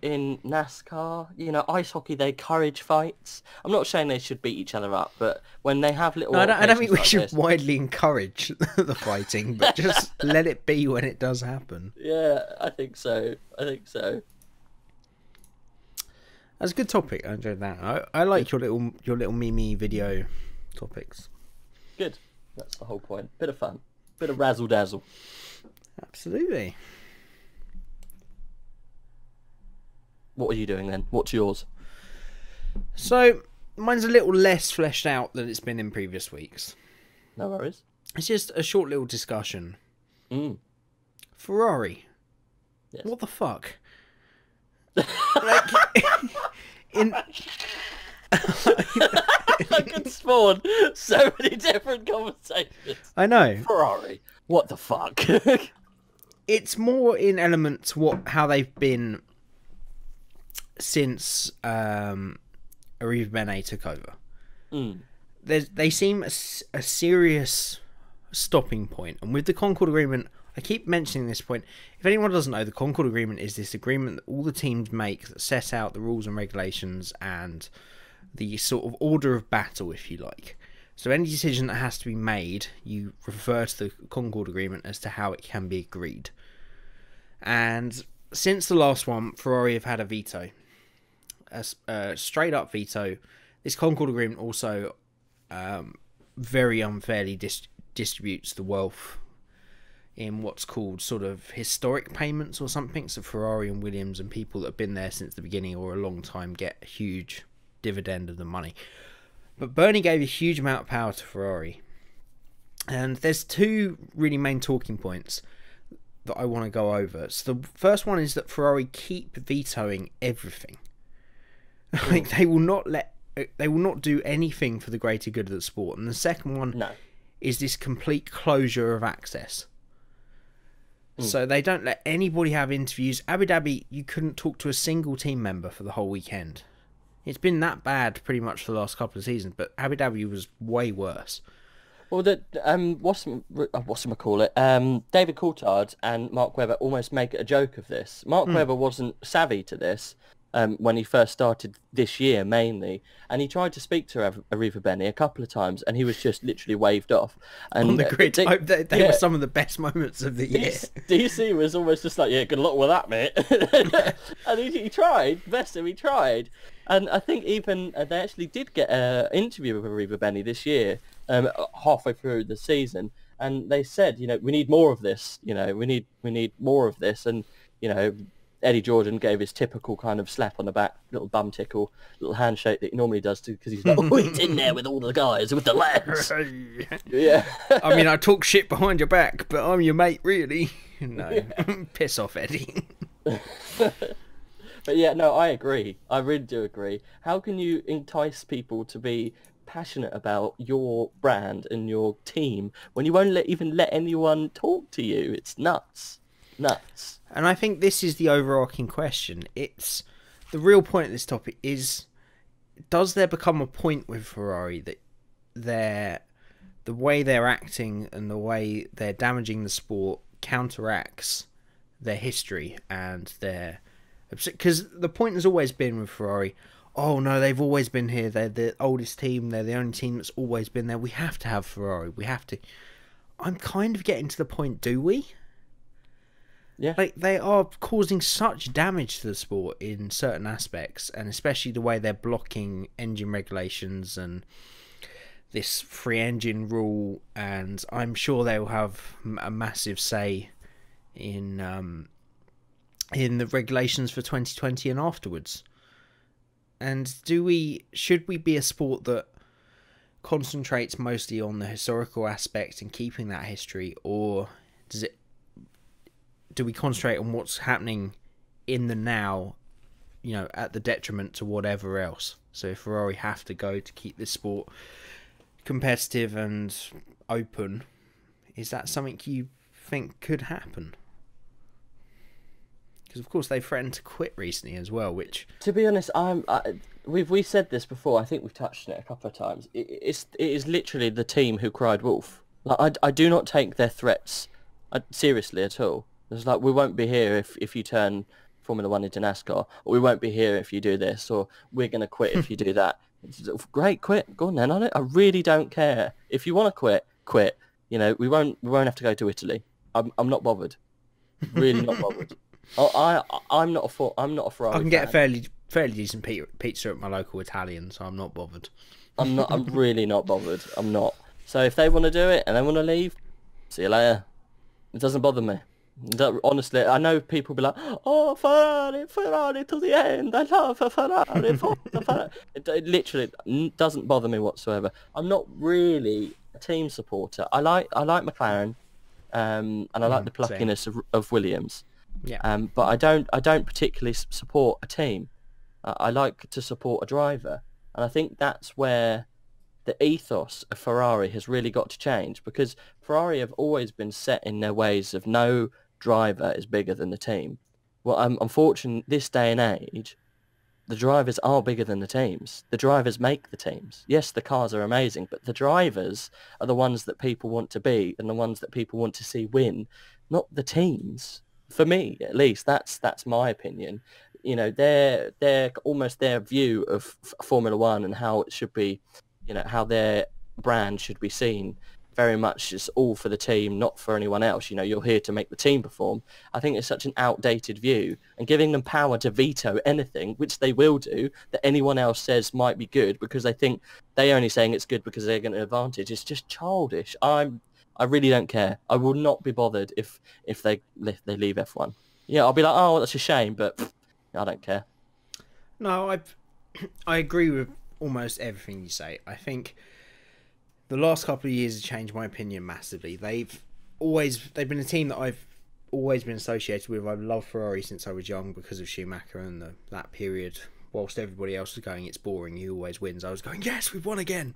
NASCAR. Ice hockey, they encourage fights. I'm not saying they should beat each other up, but when they have little... No, I don't think we should widely encourage the fighting, but just let it be when it does happen. Yeah, I think so. That's a good topic. I enjoyed that. I like your little Mimi video topics. Good. That's the whole point. Bit of fun. Bit of razzle dazzle. Absolutely. What are you doing then? What's yours? So mine's a little less fleshed out than it's been in previous weeks. No worries. It's just a short little discussion. Ferrari. Yes. What the fuck? I could spawn so many different conversations. I know. Ferrari. What the fuck? It's more in element to how they've been since Arriva Bene took over. They seem a serious stopping point, and with the Concord Agreement, I keep mentioning this point. If anyone doesn't know, the Concord Agreement is this agreement that all the teams make that set out the rules and regulations and the sort of order of battle, if you like. So any decision that has to be made, you refer to the Concord Agreement as to how it can be agreed. And since the last one, Ferrari have had a veto. A straight up veto. This Concord Agreement also very unfairly distributes the wealth in what's called sort of historic payments or something. So Ferrari and Williams and people that have been there since the beginning or a long time get a huge dividend of the money. But Bernie gave a huge amount of power to Ferrari. And there's two really main talking points that I want to go over. So the first one is that Ferrari keep vetoing everything. Like they will not do anything for the greater good of the sport. And the second one is this complete closure of access. So they don't let anybody have interviews. Abu Dhabi, you couldn't talk to a single team member for the whole weekend. It's been that bad pretty much for the last couple of seasons, but Abu Dhabi was way worse. Well, what's call it? David Coulthard and Mark Webber almost make a joke of this. Mark Webber wasn't savvy to this when he first started this year, mainly, and he tried to speak to Arriva Bene a couple of times, and he was just literally waved off. And on the grid, they were some of the best moments of the year. DC was almost just like, yeah, good luck with that, mate. And he tried, bless him, he tried. And I think even they actually did get an interview with Arriva Bene this year, halfway through the season, and they said, we need more of this. We need more of this, and Eddie Jordan gave his typical kind of slap on the back, little bum tickle, little handshake that he normally does because he's like, oh, he's in there with all the guys, with the lads. Yeah. I mean, I talk shit behind your back, but I'm your mate, really. No, piss off, Eddie. But yeah, no, I agree. I really do agree. How can you entice people to be passionate about your brand and your team when you won't even let anyone talk to you? It's nuts. Nuts. And I think this is the overarching question. It's the real point of this topic is, does there become a point with Ferrari that the way they're acting and the way they're damaging the sport counteracts their history and their... Because the point has always been with Ferrari, oh no, they've always been here, they're the oldest team, they're the only team that's always been there, we have to have Ferrari, we have to. I'm kind of getting to the point, do we? Yeah. Like, they are causing such damage to the sport in certain aspects, and especially the way they're blocking engine regulations and this free engine rule, and I'm sure they will have a massive say in the regulations for 2020 and afterwards. And should we be a sport that concentrates mostly on the historical aspect and keeping that history, or do we concentrate on what's happening in the now, at the detriment to whatever else? So if Ferrari have to go to keep this sport competitive and open, is that something you think could happen? Because of course they threatened to quit recently as well, which... To be honest, we said this before, I think we've touched on it a couple of times. It is literally the team who cried wolf. Like, I do not take their threats seriously at all. It's like, we won't be here if you turn Formula 1 into NASCAR, or we won't be here if you do this, or we're going to quit if you do that. Great, quit. Go on then. I really don't care. If you want to quit, quit. We won't have to go to Italy. I'm not bothered. Really not bothered. I'm not a Ferrari I can fan. get a fairly decent pizza at my local Italian, so I'm not bothered. I'm really not bothered. I'm not. So if they want to do it and they want to leave, see you later. It doesn't bother me. Honestly, I know people be like, oh, Ferrari to the end. I love Ferrari. Ferrari. It literally doesn't bother me whatsoever. I'm not really a team supporter. I like McLaren, and I like the pluckiness of Williams. Yeah. But I don't particularly support a team. I like to support a driver, and I think that's where the ethos of Ferrari has really got to change, because Ferrari have always been set in their ways of no driver is bigger than the team. Well, unfortunately, this day and age, the drivers are bigger than the teams. The drivers make the teams. Yes, the cars are amazing, but the drivers are the ones that people want to be and the ones that people want to see win, not the teams. For me, at least, that's my opinion. They're almost their view of Formula One and how it should be, how their brand should be seen. Very much is all for the team, not for anyone else. You're here to make the team perform. I think it's such an outdated view, and giving them power to veto anything, which they will do, that anyone else says might be good because they think they're only saying it's good because they're getting an advantage. It's just childish. I really don't care. I will not be bothered if they leave F1. Yeah, I'll be like, oh, that's a shame, but I don't care. No, I agree with almost everything you say. I think the last couple of years have changed my opinion massively. They've been a team that I've always been associated with. I've loved Ferrari since I was young because of Schumacher and that period. Whilst everybody else was going, it's boring, he always wins, I was going, yes, we've won again,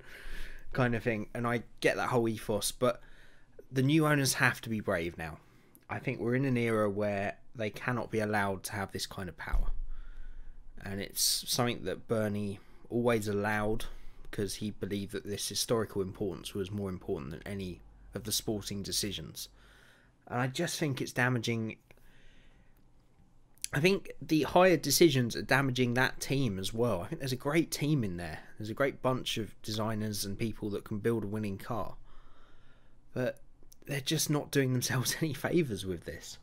kind of thing. And I get that whole ethos, but the new owners have to be brave now. I think we're in an era where they cannot be allowed to have this kind of power. And it's something that Bernie always allowed, because he believed that this historical importance was more important than any of the sporting decisions. And I just think it's damaging. I think the higher decisions are damaging that team as well. I think there's a great team in there. There's a great bunch of designers and people that can build a winning car. But they're just not doing themselves any favours with this.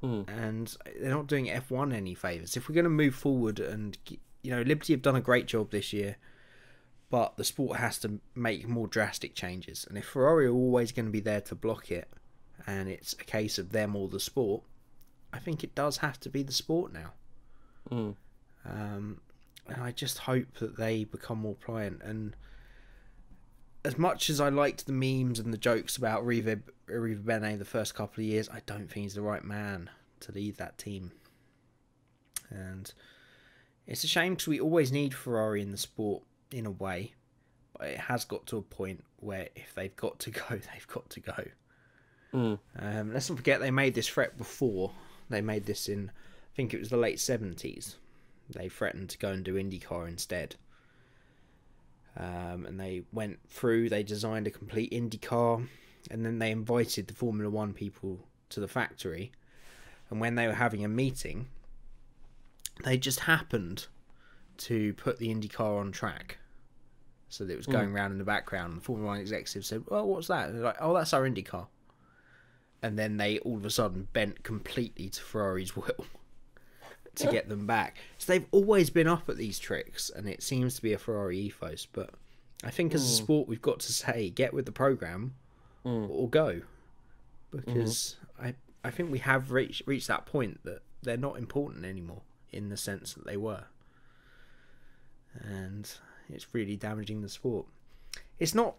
And they're not doing F1 any favours. If we're going to move forward, and Liberty have done a great job this year, but the sport has to make more drastic changes. And if Ferrari are always going to be there to block it, and it's a case of them or the sport, I think it does have to be the sport now. And I just hope that they become more pliant. And as much as I liked the memes and the jokes about Riva Bene the first couple of years, I don't think he's the right man to lead that team. And It's a shame because we always need Ferrari in the sport in a way, but it has got to a point where if they've got to go, they've got to go. Let's not forget they made this threat before. They made this in, I think it was the late 70s. They threatened to go and do IndyCar instead. And they went through, they designed a complete IndyCar, and then they invited the Formula One people to the factory. And when they were having a meeting, they just happened to put the IndyCar on track. So that it was going around in the background. And the Formula One executive said, "Well, what's that?" And they're like, "Oh, that's our IndyCar." And then they all of a sudden bent completely to Ferrari's will to get them back. So they've always been up at these tricks, and it seems to be a Ferrari ethos. But I think as a sport, we've got to say, get with the program or go. Because I think we have reached that point that they're not important anymore in the sense that they were. And it's really damaging the sport. It's not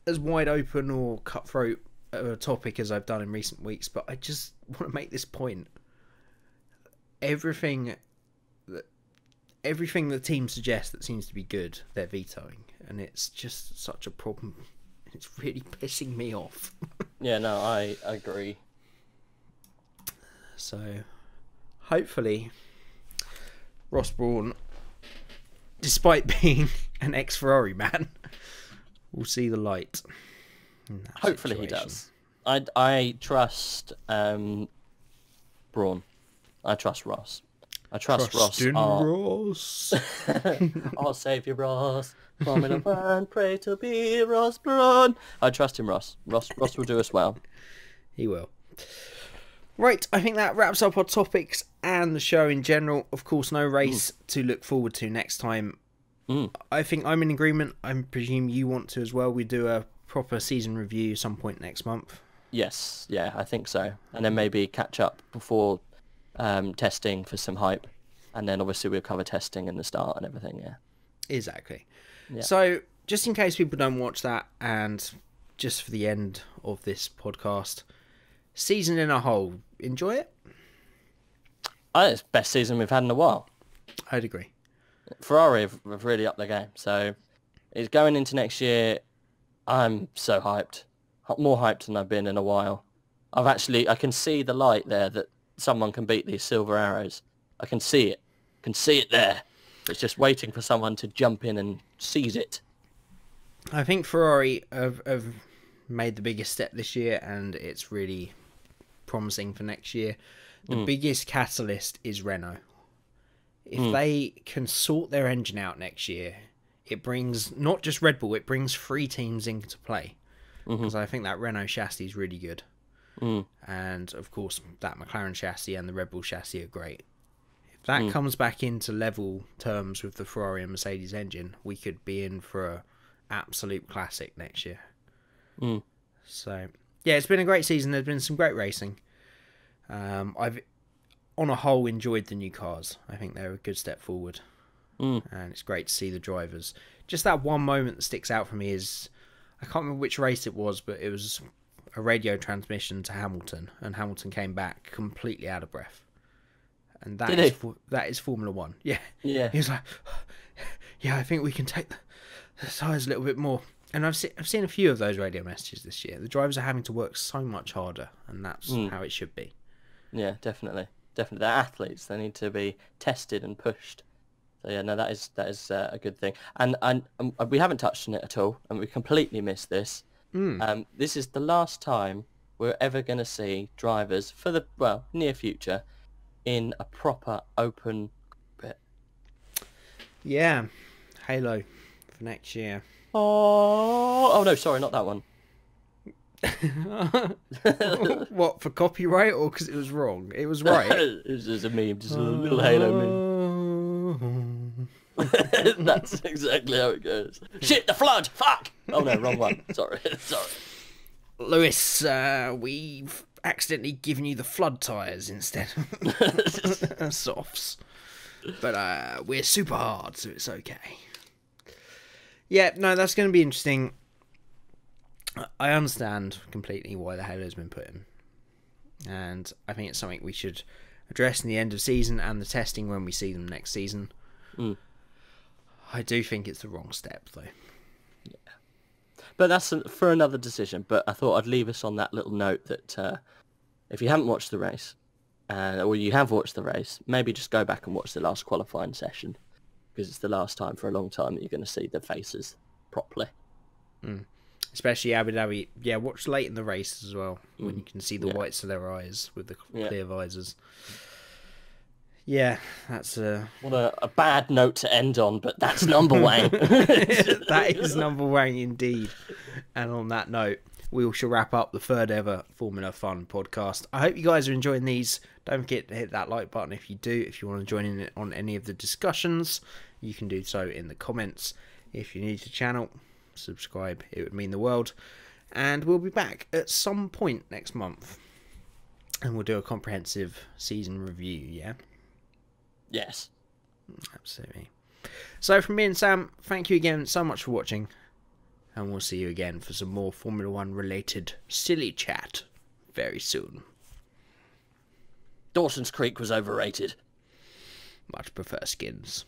as wide open or cutthroat a topic as I've done in recent weeks, but I just want to make this point. Everything the team suggests that seems to be good, they're vetoing, and it's just such a problem. It's really pissing me off. Yeah, no, I agree. So, hopefully, Ross Brawn, despite being an ex-Ferrari man, will see the light. Hopefully he does. I trust Brawn. I trust Ross. I trust Ross. Ross. I'll save you, Ross. Formula One, pray to be Ross Brawn. I trust him, Ross. Ross will do us well. He will. Right, I think that wraps up our topics and the show in general. Of course, no race to look forward to next time. I think I'm in agreement. I presume you want to as well. We do a proper season review some point next month. Yes, yeah, I think so. And then maybe catch up before testing for some hype. And then obviously we'll cover testing in the start and everything, yeah. Exactly. Yeah. So, just in case people don't watch that, and just for the end of this podcast, season in a whole, enjoy it? It's the best season we've had in a while. I'd agree. Ferrari have really upped their game. So, it's going into next year. I'm so hyped. More hyped than I've been in a while. I can see the light there that someone can beat these silver arrows. I can see it. I can see it there. It's just waiting for someone to jump in and seize it. I think Ferrari have made the biggest step this year, and it's really promising for next year. The biggest catalyst is Renault. If they can sort their engine out next year, it brings not just Red Bull, it brings 3 teams into play. Because I think that Renault chassis is really good. And, of course, that McLaren chassis and the Red Bull chassis are great. If that comes back into level terms with the Ferrari and Mercedes engine, we could be in for an absolute classic next year. So, yeah, it's been a great season. There's been some great racing. I've, on a whole, enjoyed the new cars. I think they're a good step forward. And it's great to see the drivers. Just that one moment that sticks out for me is, I can't remember which race it was, but it was a radio transmission to Hamilton, and Hamilton came back completely out of breath. And that is Formula One. Yeah. He was like, yeah, I think we can take the tyres a little bit more. And I've seen a few of those radio messages this year. The drivers are having to work so much harder, and that's how it should be. Yeah, definitely. They're athletes. They need to be tested and pushed. So yeah, no, that is a good thing. And we haven't touched on it at all, and we completely missed this. This is the last time we're ever going to see drivers for the near future in a proper open bit. Yeah, Halo for next year. Oh no, sorry, not that one. What, for copyright or because it was wrong? It was right. It was just a meme, just a little Halo meme. That's exactly how it goes. Shit, the flood! Fuck! Oh no, wrong one. Sorry. Lewis, we've accidentally given you the flood tyres instead of softs. But we're super hard, so it's okay. Yeah, no, that's going to be interesting. I understand completely why the Halo's been put in. And I think it's something we should addressing the end of season and the testing when we see them next season. I do think it's the wrong step, though. Yeah, but that's for another decision. But I thought I'd leave us on that little note that if you haven't watched the race, or you have watched the race, maybe just go back and watch the last qualifying session, because it's the last time for a long time that you're going to see the faces properly. Especially Abu Dhabi. Yeah, watch late in the race as well, when you can see the whites of their eyes with the clear visors. Yeah, that's what a bad note to end on, but that's number one. That is number one indeed. And on that note, we shall wrap up the third ever Formula Fun podcast. I hope you guys are enjoying these. Don't forget to hit that like button if you do. If you want to join in on any of the discussions, you can do so in the comments. If you're new to the channel, subscribe. It would mean the world. And we'll be back at some point next month. And we'll do a comprehensive season review, yeah? Yes. Absolutely. So from me and Sam, thank you again so much for watching. And we'll see you again for some more Formula 1 related silly chat very soon. Dawson's Creek was overrated. Much prefer Skins.